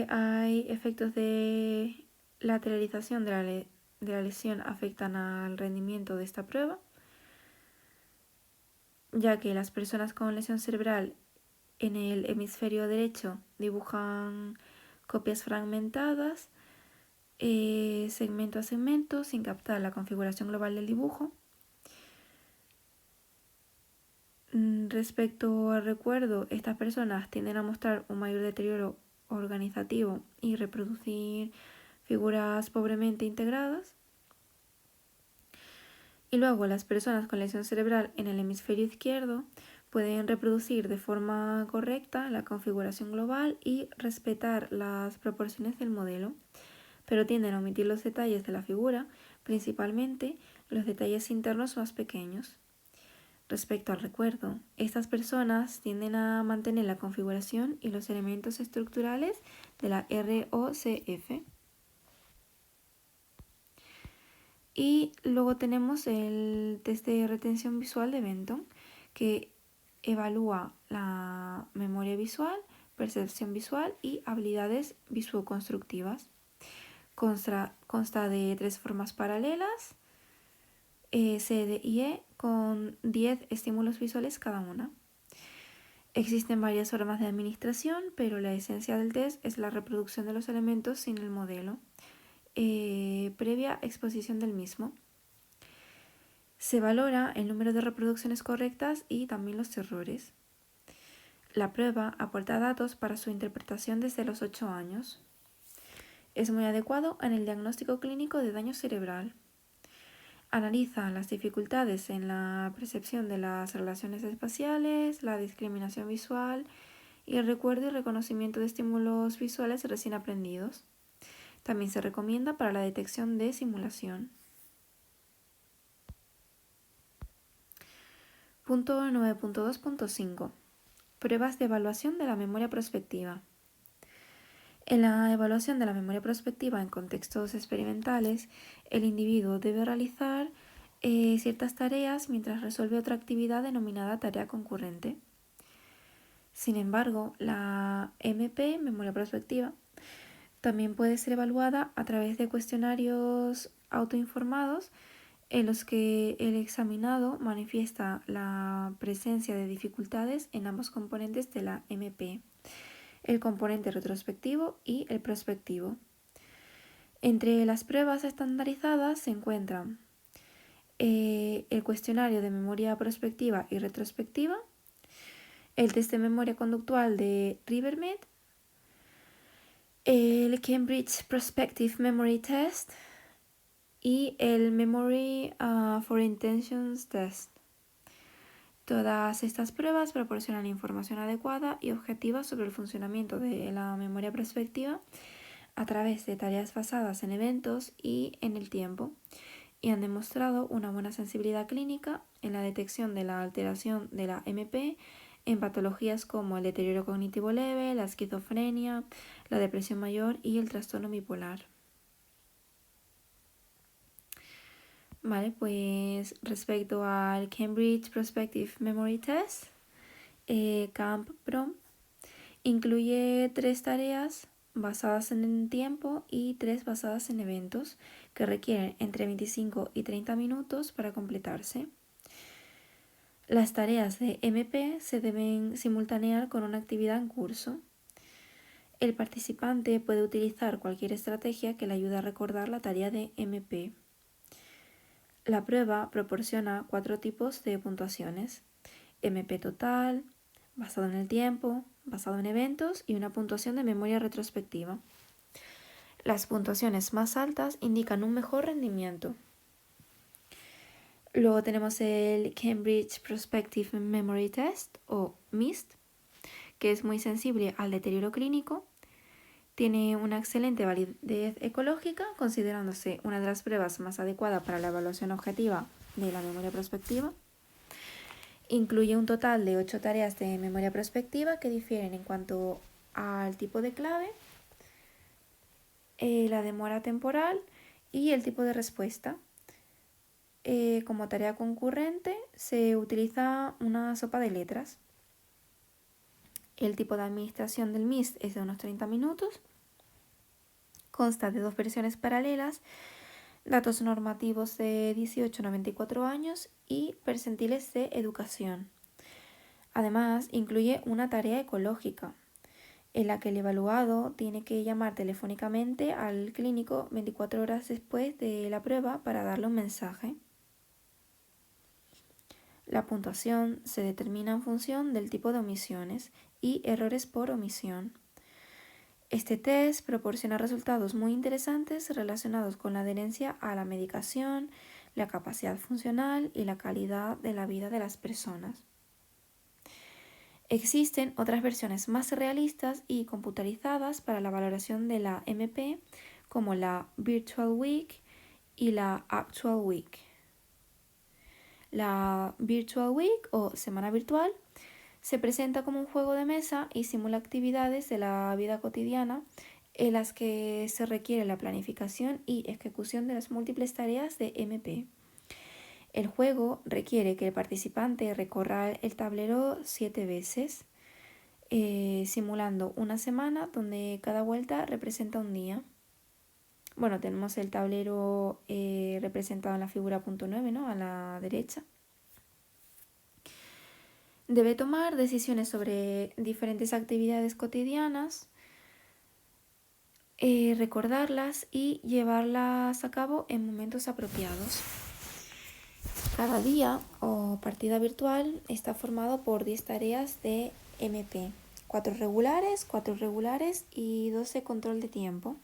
Hay efectos de lateralización de la lesión afectan al rendimiento de esta prueba, ya que las personas con lesión cerebral en el hemisferio derecho dibujan copias fragmentadas, segmento a segmento, sin captar la configuración global del dibujo. Respecto al recuerdo, estas personas tienden a mostrar un mayor deterioro organizativo y reproducir figuras pobremente integradas. Y luego las personas con lesión cerebral en el hemisferio izquierdo pueden reproducir de forma correcta la configuración global y respetar las proporciones del modelo, pero tienden a omitir los detalles de la figura, principalmente los detalles internos más pequeños. Respecto al recuerdo, estas personas tienden a mantener la configuración y los elementos estructurales de la ROCF. Y luego tenemos el test de retención visual de Benton, que evalúa la memoria visual, percepción visual y habilidades visuoconstructivas. Consta de 3 formas paralelas, C, D y E, con 10 estímulos visuales cada una. Existen varias formas de administración, pero la esencia del test es la reproducción de los elementos sin el modelo, previa exposición del mismo. Se valora el número de reproducciones correctas y también los errores. La prueba aporta datos para su interpretación desde los 8 años. Es muy adecuado en el diagnóstico clínico de daño cerebral. Analiza las dificultades en la percepción de las relaciones espaciales, la discriminación visual y el recuerdo y reconocimiento de estímulos visuales recién aprendidos. También se recomienda para la detección de simulación. Punto 9.2.5. Pruebas de evaluación de la memoria prospectiva. En la evaluación de la memoria prospectiva en contextos experimentales, el individuo debe realizar ciertas tareas mientras resuelve otra actividad denominada tarea concurrente. Sin embargo, la MP, memoria prospectiva, También puede ser evaluada a través de cuestionarios autoinformados en los que el examinado manifiesta la presencia de dificultades en ambos componentes de la MP, el componente retrospectivo y el prospectivo. Entre las pruebas estandarizadas se encuentran el cuestionario de memoria prospectiva y retrospectiva, el test de memoria conductual de Rivermead, el Cambridge Prospective Memory Test y el Memory for Intentions Test. Todas estas pruebas proporcionan información adecuada y objetiva sobre el funcionamiento de la memoria prospectiva a través de tareas basadas en eventos y en el tiempo, y han demostrado una buena sensibilidad clínica en la detección de la alteración de la MP en patologías como el deterioro cognitivo leve, la esquizofrenia, la depresión mayor y el trastorno bipolar. Vale, pues respecto al Cambridge Prospective Memory Test, CAMP-PROM, incluye 3 tareas basadas en el tiempo y 3 basadas en eventos que requieren entre 25 y 30 minutos para completarse. Las tareas de MP se deben simultanear con una actividad en curso. El participante puede utilizar cualquier estrategia que le ayude a recordar la tarea de MP. La prueba proporciona 4 tipos de puntuaciones: MP total, basado en el tiempo, basado en eventos y una puntuación de memoria retrospectiva. Las puntuaciones más altas indican un mejor rendimiento. Luego tenemos el Cambridge Prospective Memory Test, o MIST, que es muy sensible al deterioro clínico. Tiene una excelente validez ecológica, considerándose una de las pruebas más adecuadas para la evaluación objetiva de la memoria prospectiva. Incluye un total de 8 tareas de memoria prospectiva que difieren en cuanto al tipo de clave, la demora temporal y el tipo de respuesta. Como tarea concurrente se utiliza una sopa de letras. El tipo de administración del MIST es de unos 30 minutos. Consta de 2 versiones paralelas, datos normativos de 18 a 94 años y percentiles de educación. Además, incluye una tarea ecológica, en la que el evaluado tiene que llamar telefónicamente al clínico 24 horas después de la prueba para darle un mensaje. La puntuación se determina en función del tipo de omisiones y errores por omisión. Este test proporciona resultados muy interesantes relacionados con la adherencia a la medicación, la capacidad funcional y la calidad de la vida de las personas. Existen otras versiones más realistas y computarizadas para la valoración de la MP, como la Virtual Week y la Actual Week. La Virtual Week, o semana virtual, se presenta como un juego de mesa y simula actividades de la vida cotidiana en las que se requiere la planificación y ejecución de las múltiples tareas de MP. El juego requiere que el participante recorra el tablero 7 veces, simulando una semana donde cada vuelta representa un día. Bueno, tenemos el tablero representado en la figura punto 9, ¿no? A la derecha. Debe tomar decisiones sobre diferentes actividades cotidianas, recordarlas y llevarlas a cabo en momentos apropiados. Cada día o partida virtual está formado por 10 tareas de MP, 4 regulares y 2 de control de tiempo.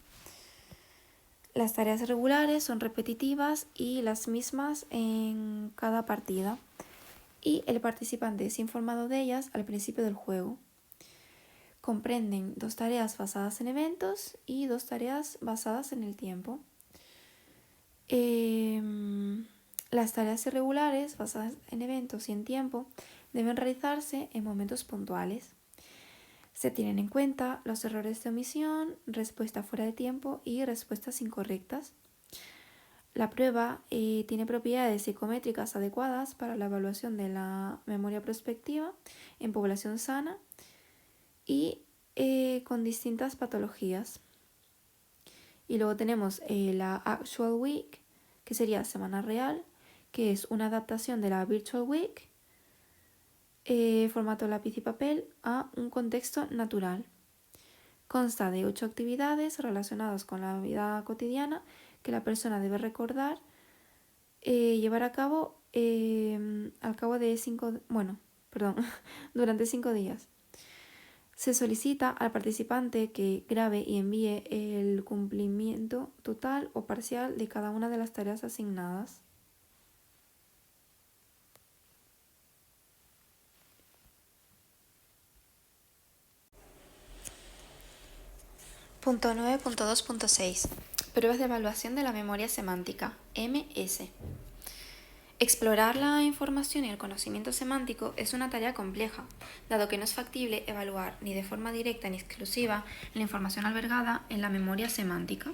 Las tareas regulares son repetitivas y las mismas en cada partida, y el participante es informado de ellas al principio del juego. Comprenden 2 tareas basadas en eventos y 2 tareas basadas en el tiempo. Las tareas irregulares basadas en eventos y en tiempo deben realizarse en momentos puntuales. Se tienen en cuenta los errores de omisión, respuesta fuera de tiempo y respuestas incorrectas. La prueba tiene propiedades psicométricas adecuadas para la evaluación de la memoria prospectiva en población sana y con distintas patologías. Y luego tenemos la Actual Week, que sería semana real, que es una adaptación de la Virtual Week, formato lápiz y papel, a un contexto natural. Consta de 8 actividades relacionadas con la vida cotidiana que la persona debe recordar, llevar a cabo durante 5 días. Se solicita al participante que grabe y envíe el cumplimiento total o parcial de cada una de las tareas asignadas. Punto 9.2.6. Pruebas de evaluación de la memoria semántica, MS. Explorar la información y el conocimiento semántico es una tarea compleja, dado que no es factible evaluar ni de forma directa ni exclusiva la información albergada en la memoria semántica.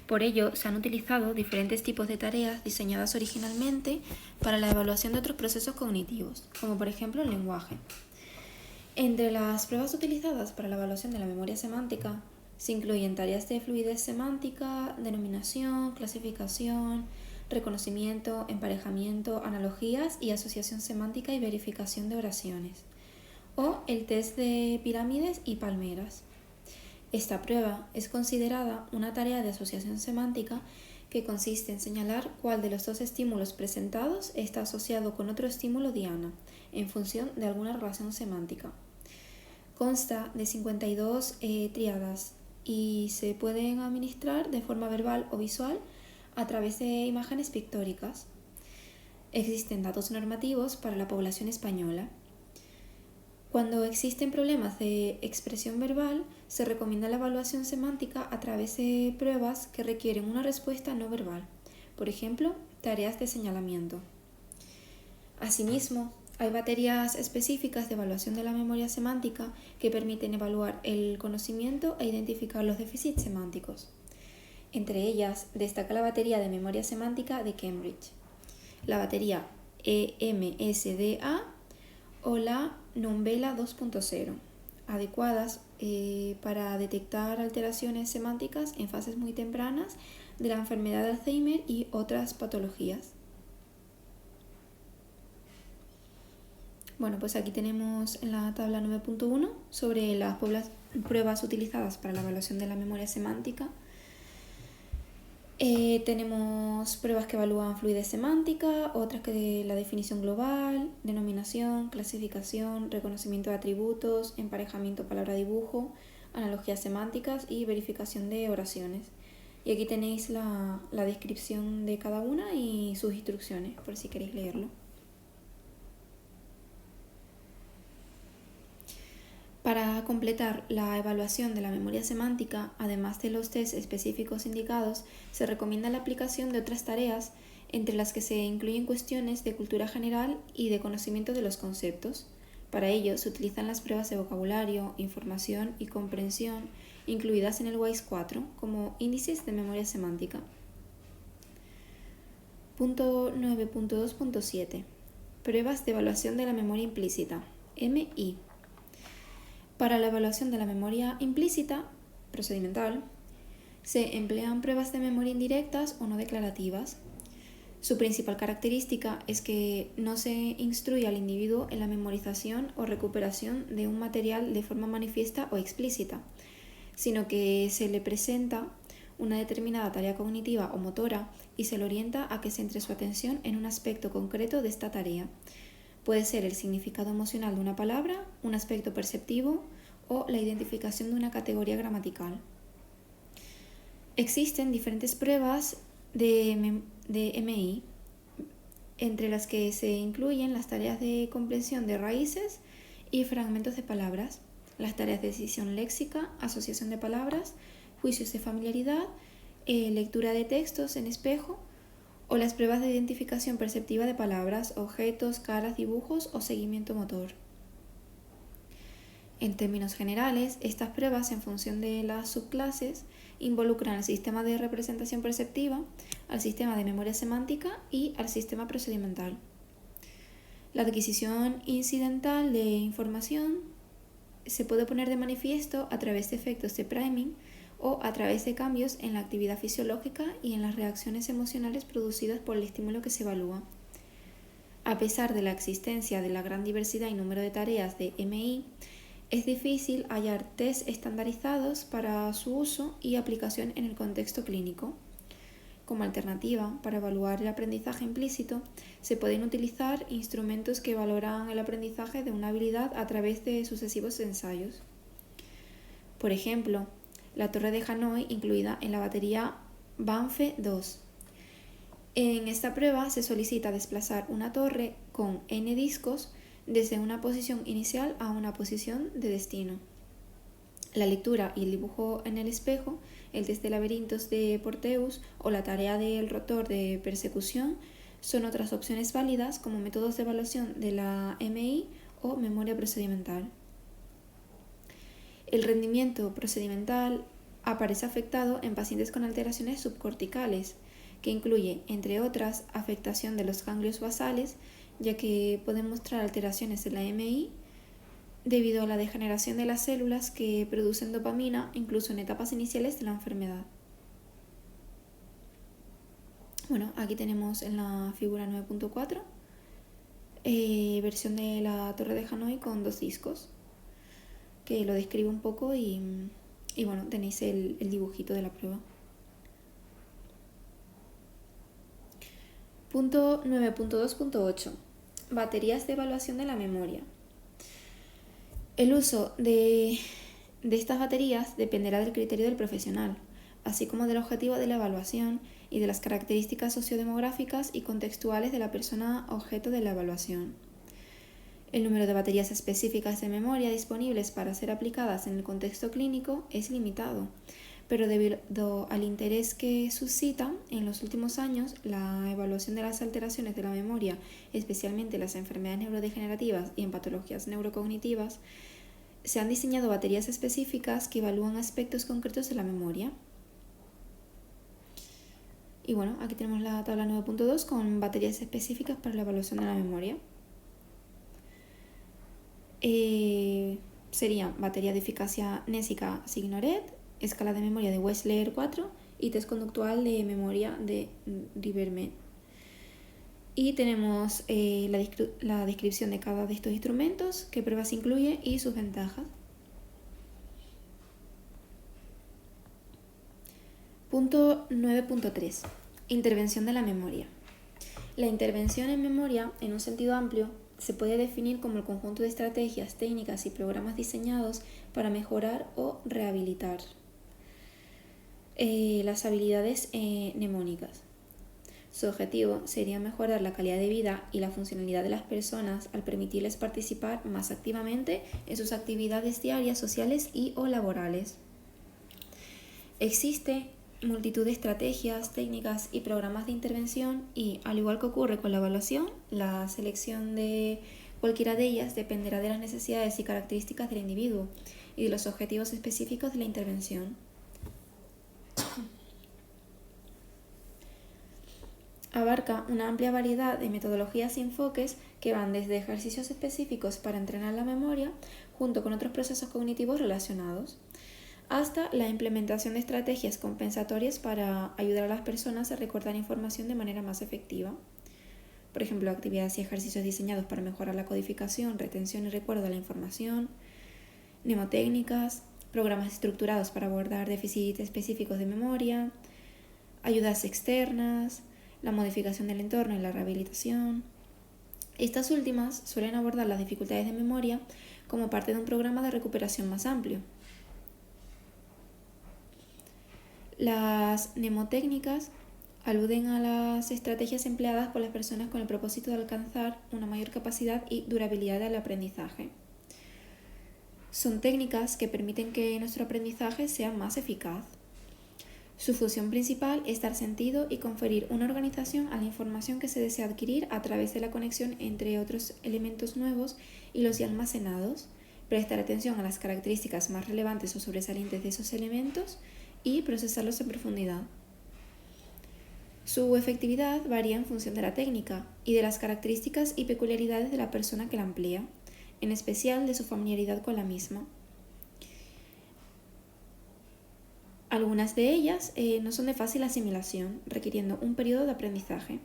Por ello, se han utilizado diferentes tipos de tareas diseñadas originalmente para la evaluación de otros procesos cognitivos, como por ejemplo el lenguaje. Entre las pruebas utilizadas para la evaluación de la memoria semántica se incluyen tareas de fluidez semántica, denominación, clasificación, reconocimiento, emparejamiento, analogías y asociación semántica y verificación de oraciones, o el test de pirámides y palmeras. Esta prueba es considerada una tarea de asociación semántica que consiste en señalar cuál de los dos estímulos presentados está asociado con otro estímulo diana, en función de alguna relación semántica. Consta de 52 tríadas y se pueden administrar de forma verbal o visual a través de imágenes pictóricas. Existen datos normativos para la población española. Cuando existen problemas de expresión verbal, se recomienda la evaluación semántica a través de pruebas que requieren una respuesta no verbal, por ejemplo, tareas de señalamiento. Asimismo, hay baterías específicas de evaluación de la memoria semántica que permiten evaluar el conocimiento e identificar los déficits semánticos. Entre ellas destaca la batería de memoria semántica de Cambridge, la batería EMSDA o la NumVela 2.0, adecuadas para detectar alteraciones semánticas en fases muy tempranas de la enfermedad de Alzheimer y otras patologías. Bueno, pues aquí tenemos en la tabla 9.1 sobre las pruebas utilizadas para la evaluación de la memoria semántica. Tenemos pruebas que evalúan fluidez semántica, otras que de la definición global, denominación, clasificación, reconocimiento de atributos, emparejamiento palabra-dibujo, analogías semánticas y verificación de oraciones. Y aquí tenéis la descripción de cada una y sus instrucciones, por si queréis leerlo. Para completar la evaluación de la memoria semántica, además de los test específicos indicados, se recomienda la aplicación de otras tareas, entre las que se incluyen cuestiones de cultura general y de conocimiento de los conceptos. Para ello, se utilizan las pruebas de vocabulario, información y comprensión, incluidas en el WISE 4, como índices de memoria semántica. Punto 9.2.7. Pruebas de evaluación de la memoria implícita, MI. Para la evaluación de la memoria implícita, procedimental, se emplean pruebas de memoria indirectas o no declarativas. Su principal característica es que no se instruye al individuo en la memorización o recuperación de un material de forma manifiesta o explícita, sino que se le presenta una determinada tarea cognitiva o motora y se le orienta a que centre su atención en un aspecto concreto de esta tarea. Puede ser el significado emocional de una palabra, un aspecto perceptivo o la identificación de una categoría gramatical. Existen diferentes pruebas de MI, entre las que se incluyen las tareas de comprensión de raíces y fragmentos de palabras, las tareas de decisión léxica, asociación de palabras, juicios de familiaridad, lectura de textos en espejo, o las pruebas de identificación perceptiva de palabras, objetos, caras, dibujos o seguimiento motor. En términos generales, estas pruebas, en función de las subclases, involucran al sistema de representación perceptiva, al sistema de memoria semántica y al sistema procedimental. La adquisición incidental de información se puede poner de manifiesto a través de efectos de priming o a través de cambios en la actividad fisiológica y en las reacciones emocionales producidas por el estímulo que se evalúa. A pesar de la existencia de la gran diversidad y número de tareas de MI, es difícil hallar test estandarizados para su uso y aplicación en el contexto clínico. Como alternativa, para evaluar el aprendizaje implícito, se pueden utilizar instrumentos que valoran el aprendizaje de una habilidad a través de sucesivos ensayos. Por ejemplo, la torre de Hanoi incluida en la batería Banff 2. En esta prueba se solicita desplazar una torre con n discos desde una posición inicial a una posición de destino. La lectura y el dibujo en el espejo, el test de laberintos de Porteus o la tarea del rotor de persecución son otras opciones válidas como métodos de evaluación de la MI o memoria procedimental. El rendimiento procedimental aparece afectado en pacientes con alteraciones subcorticales, que incluye, entre otras, afectación de los ganglios basales, ya que pueden mostrar alteraciones en la MI debido a la degeneración de las células que producen dopamina incluso en etapas iniciales de la enfermedad. Bueno, aquí tenemos en la figura 9.4 versión de la torre de Hanoi con 2 discos, que lo describe un poco y bueno, tenéis el dibujito de la prueba. Punto 9.2.8. Baterías de evaluación de la memoria. El uso de estas baterías dependerá del criterio del profesional, así como del objetivo de la evaluación y de las características sociodemográficas y contextuales de la persona objeto de la evaluación. El número de baterías específicas de memoria disponibles para ser aplicadas en el contexto clínico es limitado, pero debido al interés que suscita en los últimos años la evaluación de las alteraciones de la memoria, especialmente en las enfermedades neurodegenerativas y en patologías neurocognitivas, se han diseñado baterías específicas que evalúan aspectos concretos de la memoria. Y bueno, aquí tenemos la tabla 9.2 con baterías específicas para la evaluación de la memoria. Serían batería de eficacia nésica Signoret, escala de memoria de Wechsler 4 y test conductual de memoria de Riverman. Y tenemos la descripción de cada de estos instrumentos, qué pruebas incluye y sus ventajas. Punto 9.3. Intervención de la memoria. La intervención en memoria, en un sentido amplio, se puede definir como el conjunto de estrategias, técnicas y programas diseñados para mejorar o rehabilitar las habilidades mnemónicas. Su objetivo sería mejorar la calidad de vida y la funcionalidad de las personas al permitirles participar más activamente en sus actividades diarias, sociales y o laborales. Existe multitud de estrategias, técnicas y programas de intervención y, al igual que ocurre con la evaluación, la selección de cualquiera de ellas dependerá de las necesidades y características del individuo y de los objetivos específicos de la intervención. Abarca una amplia variedad de metodologías y enfoques que van desde ejercicios específicos para entrenar la memoria, junto con otros procesos cognitivos relacionados, hasta la implementación de estrategias compensatorias para ayudar a las personas a recordar información de manera más efectiva. Por ejemplo, actividades y ejercicios diseñados para mejorar la codificación, retención y recuerdo de la información, mnemotécnicas, programas estructurados para abordar déficits específicos de memoria, ayudas externas, la modificación del entorno y la rehabilitación. Estas últimas suelen abordar las dificultades de memoria como parte de un programa de recuperación más amplio. Las mnemotécnicas aluden a las estrategias empleadas por las personas con el propósito de alcanzar una mayor capacidad y durabilidad del aprendizaje. Son técnicas que permiten que nuestro aprendizaje sea más eficaz. Su función principal es dar sentido y conferir una organización a la información que se desea adquirir a través de la conexión entre otros elementos nuevos y los ya almacenados, prestar atención a las características más relevantes o sobresalientes de esos elementos y procesarlos en profundidad. Su efectividad varía en función de la técnica y de las características y peculiaridades de la persona que la emplea, en especial de su familiaridad con la misma. Algunas de ellas no son de fácil asimilación, requiriendo un periodo de aprendizaje.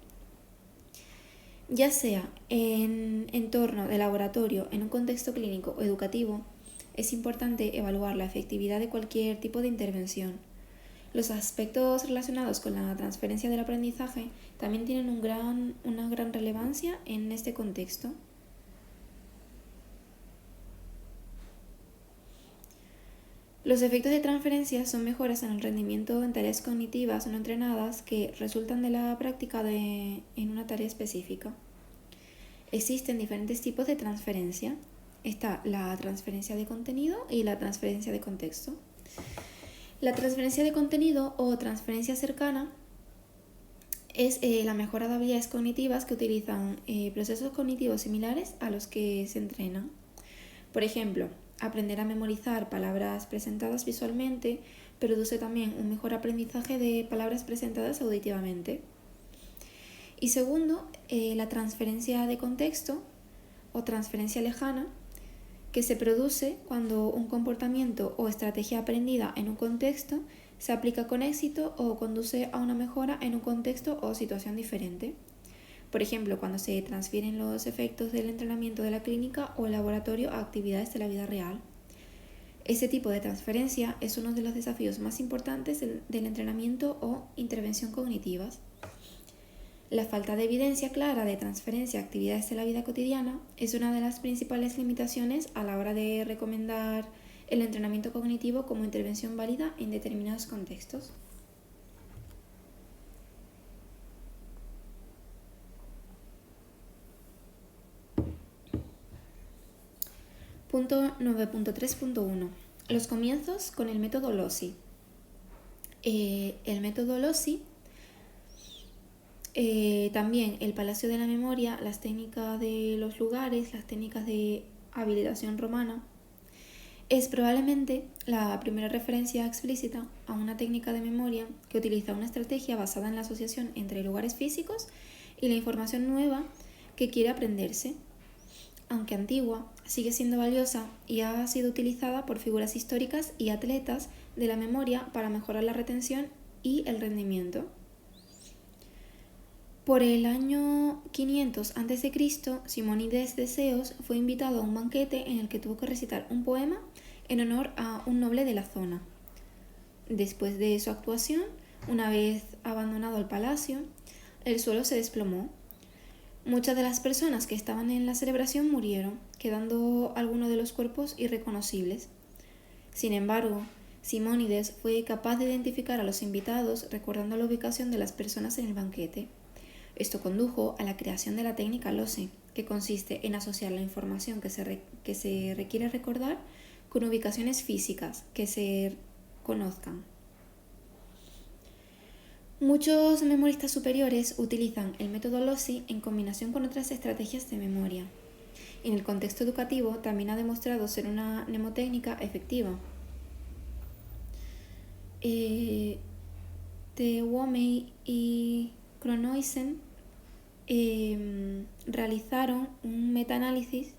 Ya sea en entorno de laboratorio, en un contexto clínico o educativo, es importante evaluar la efectividad de cualquier tipo de intervención. Los aspectos relacionados con la transferencia del aprendizaje también tienen una gran relevancia en este contexto. Los efectos de transferencia son mejoras en el rendimiento en tareas cognitivas no entrenadas que resultan de la práctica en una tarea específica. Existen diferentes tipos de transferencia. Está la transferencia de contenido y la transferencia de contexto. La transferencia de contenido o transferencia cercana es la mejora de habilidades cognitivas que utilizan procesos cognitivos similares a los que se entrenan. Por ejemplo, aprender a memorizar palabras presentadas visualmente produce también un mejor aprendizaje de palabras presentadas auditivamente. Y segundo, la transferencia de contexto o transferencia lejana, que se produce cuando un comportamiento o estrategia aprendida en un contexto se aplica con éxito o conduce a una mejora en un contexto o situación diferente. Por ejemplo, cuando se transfieren los efectos del entrenamiento de la clínica o el laboratorio a actividades de la vida real. Ese tipo de transferencia es uno de los desafíos más importantes del entrenamiento o intervención cognitivas. La falta de evidencia clara de transferencia a actividades de la vida cotidiana es una de las principales limitaciones a la hora de recomendar el entrenamiento cognitivo como intervención válida en determinados contextos. Punto 9.3.1. Los comienzos con el método LOSI. El método LOSI, también el Palacio de la Memoria, las técnicas de los lugares, las técnicas de habilitación romana, es probablemente la primera referencia explícita a una técnica de memoria que utiliza una estrategia basada en la asociación entre lugares físicos y la información nueva que quiere aprenderse. Aunque antigua, sigue siendo valiosa y ha sido utilizada por figuras históricas y atletas de la memoria para mejorar la retención y el rendimiento. Por el año 500 a.C., Simónides de Ceos fue invitado a un banquete en el que tuvo que recitar un poema en honor a un noble de la zona. Después de su actuación, una vez abandonado el palacio, el suelo se desplomó. Muchas de las personas que estaban en la celebración murieron, quedando algunos de los cuerpos irreconocibles. Sin embargo, Simónides fue capaz de identificar a los invitados recordando la ubicación de las personas en el banquete. Esto condujo a la creación de la técnica LOSI, que consiste en asociar la información que se requiere recordar con ubicaciones físicas que se conozcan. Muchos memoristas superiores utilizan el método LOSI en combinación con otras estrategias de memoria. En el contexto educativo también ha demostrado ser una mnemotécnica efectiva. De Womey y Kronoisen realizaron un metaanálisis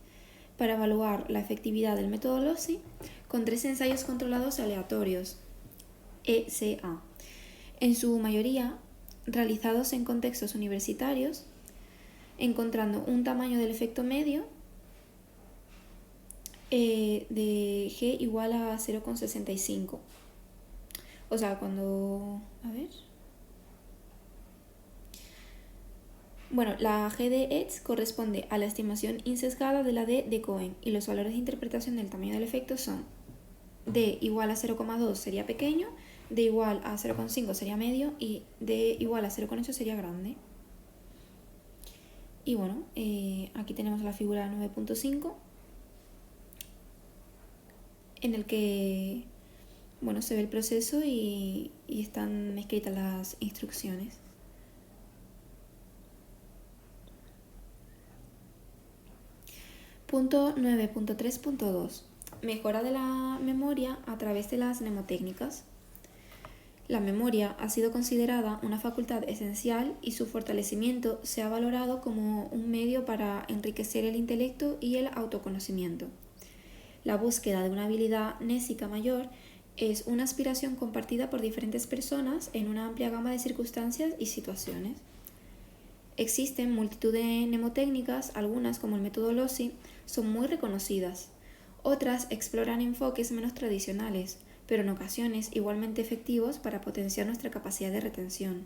para evaluar la efectividad del método LOSI con 3 ensayos controlados aleatorios, ECA, en su mayoría realizados en contextos universitarios, encontrando un tamaño del efecto medio de G igual a 0,65. O sea, cuando... A ver... Bueno, la G de Etz corresponde a la estimación insesgada de la D de Cohen y los valores de interpretación del tamaño del efecto son D igual a 0,2 sería pequeño, D igual a 0,5 sería medio y D igual a 0,8 sería grande. Y bueno, aquí tenemos la figura 9.5 en el que se ve el proceso y están escritas las instrucciones. Punto 9.3.2. Mejora de la memoria a través de las mnemotécnicas. La memoria ha sido considerada una facultad esencial y su fortalecimiento se ha valorado como un medio para enriquecer el intelecto y el autoconocimiento. La búsqueda de una habilidad mnésica mayor es una aspiración compartida por diferentes personas en una amplia gama de circunstancias y situaciones. Existen multitud de mnemotécnicas, algunas como el método Lossy son muy reconocidas. Otras exploran enfoques menos tradicionales, pero en ocasiones igualmente efectivos para potenciar nuestra capacidad de retención.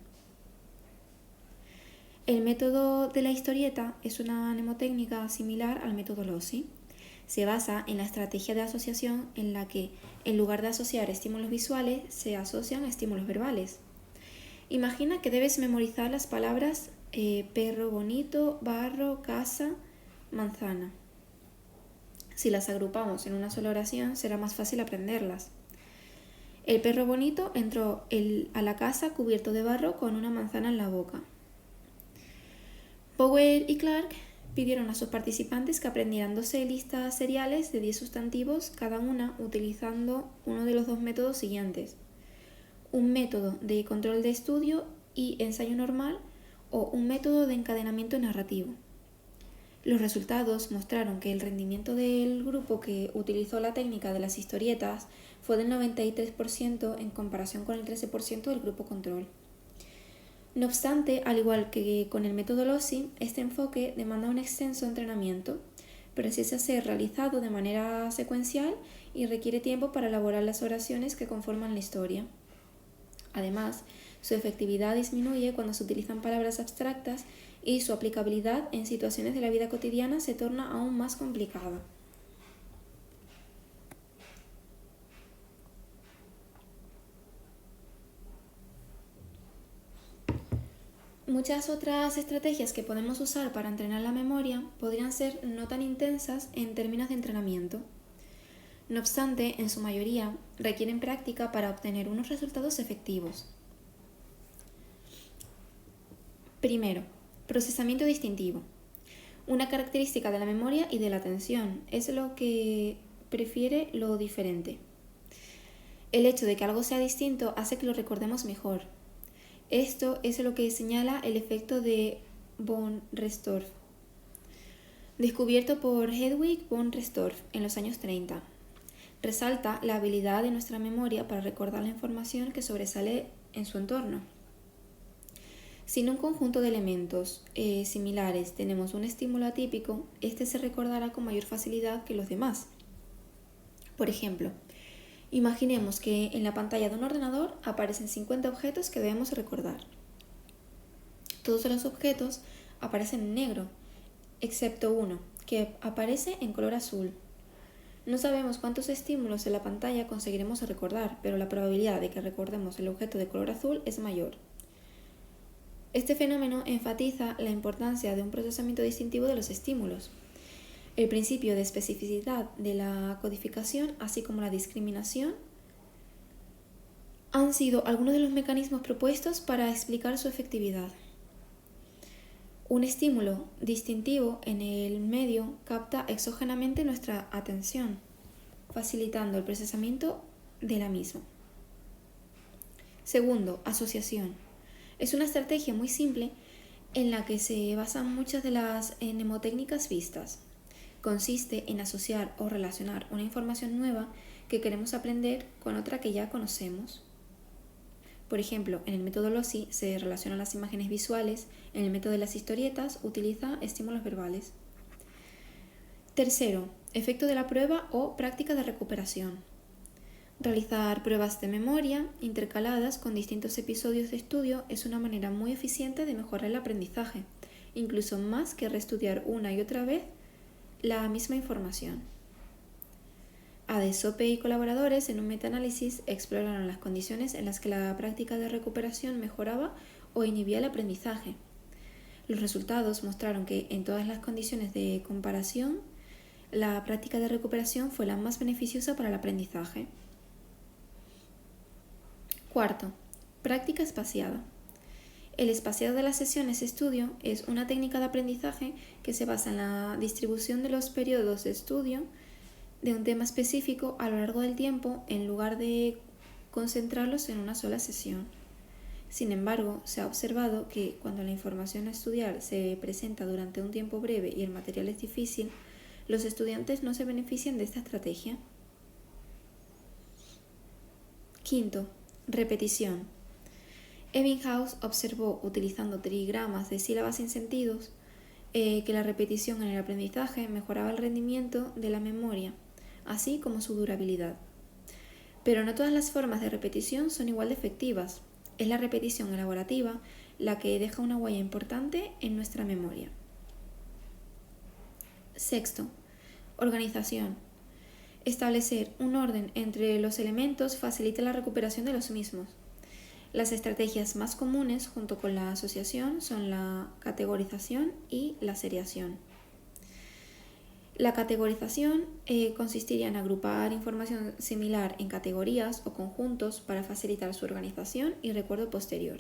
El método de la historieta es una mnemotécnica similar al método Lossy. Se basa en la estrategia de asociación en la que, en lugar de asociar estímulos visuales, se asocian a estímulos verbales. Imagina que debes memorizar las palabras perro bonito, barro, casa, manzana. Si las agrupamos en una sola oración, será más fácil aprenderlas. El perro bonito entró a la casa cubierto de barro con una manzana en la boca. Power y Clark pidieron a sus participantes que aprendieran 12 listas seriales de 10 sustantivos cada una utilizando uno de los dos métodos siguientes: un método de control de estudio y ensayo normal o un método de encadenamiento narrativo. Los resultados mostraron que el rendimiento del grupo que utilizó la técnica de las historietas fue del 93% en comparación con el 13% del grupo control. No obstante, al igual que con el método Lossy, este enfoque demanda un extenso entrenamiento, precisa ser realizado de manera secuencial y requiere tiempo para elaborar las oraciones que conforman la historia. Además, su efectividad disminuye cuando se utilizan palabras abstractas y su aplicabilidad en situaciones de la vida cotidiana se torna aún más complicada. Muchas otras estrategias que podemos usar para entrenar la memoria podrían ser no tan intensas en términos de entrenamiento. No obstante, en su mayoría, requieren práctica para obtener unos resultados efectivos. Primero, procesamiento distintivo. Una característica de la memoria y de la atención es lo que prefiere lo diferente. El hecho de que algo sea distinto hace que lo recordemos mejor. Esto es lo que señala el efecto de von Restorff, descubierto por Hedwig von Restorff en los años 30. Resalta la habilidad de nuestra memoria para recordar la información que sobresale en su entorno. Si en un conjunto de elementos similares tenemos un estímulo atípico, este se recordará con mayor facilidad que los demás. Por ejemplo, imaginemos que en la pantalla de un ordenador aparecen 50 objetos que debemos recordar. Todos los objetos aparecen en negro, excepto uno, que aparece en color azul. No sabemos cuántos estímulos en la pantalla conseguiremos recordar, pero la probabilidad de que recordemos el objeto de color azul es mayor. Este fenómeno enfatiza la importancia de un procesamiento distintivo de los estímulos. El principio de especificidad de la codificación, así como la discriminación, han sido algunos de los mecanismos propuestos para explicar su efectividad. Un estímulo distintivo en el medio capta exógenamente nuestra atención, facilitando el procesamiento de la misma. Segundo, asociación. Es una estrategia muy simple en la que se basan muchas de las mnemotécnicas vistas. Consiste en asociar o relacionar una información nueva que queremos aprender con otra que ya conocemos. Por ejemplo, en el método Lossy se relacionan las imágenes visuales, en el método de las historietas utiliza estímulos verbales. Tercero, efecto de la prueba o práctica de recuperación. Realizar pruebas de memoria intercaladas con distintos episodios de estudio es una manera muy eficiente de mejorar el aprendizaje, incluso más que reestudiar una y otra vez la misma información. Adesope y colaboradores en un metaanálisis exploraron las condiciones en las que la práctica de recuperación mejoraba o inhibía el aprendizaje. Los resultados mostraron que en todas las condiciones de comparación, la práctica de recuperación fue la más beneficiosa para el aprendizaje. Cuarto, práctica espaciada. El espaciado de las sesiones de estudio es una técnica de aprendizaje que se basa en la distribución de los periodos de estudio de un tema específico a lo largo del tiempo en lugar de concentrarlos en una sola sesión. Sin embargo, se ha observado que cuando la información a estudiar se presenta durante un tiempo breve y el material es difícil, los estudiantes no se benefician de esta estrategia. Quinto, repetición. Ebbinghaus observó, utilizando trigramas de sílabas sin sentidos, que la repetición en el aprendizaje mejoraba el rendimiento de la memoria, así como su durabilidad. Pero no todas las formas de repetición son igual de efectivas. Es la repetición elaborativa la que deja una huella importante en nuestra memoria. Sexto, organización. Establecer un orden entre los elementos facilita la recuperación de los mismos. Las estrategias más comunes, junto con la asociación, son la categorización y la seriación. La categorización consistiría en agrupar información similar en categorías o conjuntos para facilitar su organización y recuerdo posterior.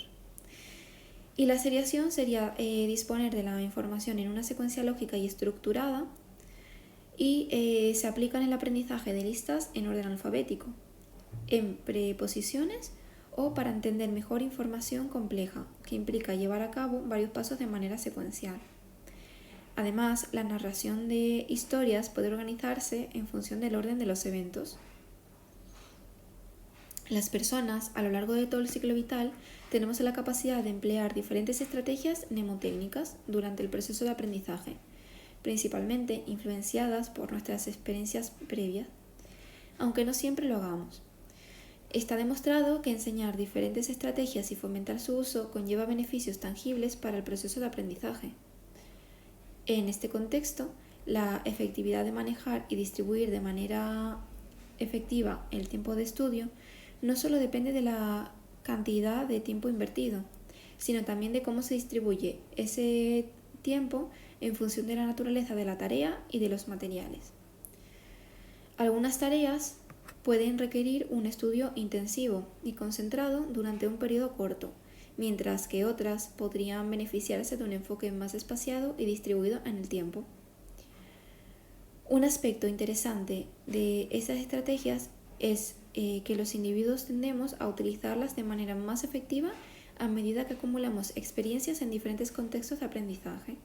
Y la seriación sería disponer de la información en una secuencia lógica y estructurada y se aplica en el aprendizaje de listas en orden alfabético, en preposiciones o para entender mejor información compleja, que implica llevar a cabo varios pasos de manera secuencial. Además, la narración de historias puede organizarse en función del orden de los eventos. Las personas, a lo largo de todo el ciclo vital, tenemos la capacidad de emplear diferentes estrategias mnemotécnicas durante el proceso de aprendizaje, principalmente influenciadas por nuestras experiencias previas, aunque no siempre lo hagamos. Está demostrado que enseñar diferentes estrategias y fomentar su uso conlleva beneficios tangibles para el proceso de aprendizaje. En este contexto, la efectividad de manejar y distribuir de manera efectiva el tiempo de estudio no solo depende de la cantidad de tiempo invertido, sino también de cómo se distribuye ese tiempo en función de la naturaleza de la tarea y de los materiales. Algunas tareas pueden requerir un estudio intensivo y concentrado durante un periodo corto, mientras que otras podrían beneficiarse de un enfoque más espaciado y distribuido en el tiempo. Un aspecto interesante de estas estrategias es que los individuos tendemos a utilizarlas de manera más efectiva a medida que acumulamos experiencias en diferentes contextos de aprendizaje.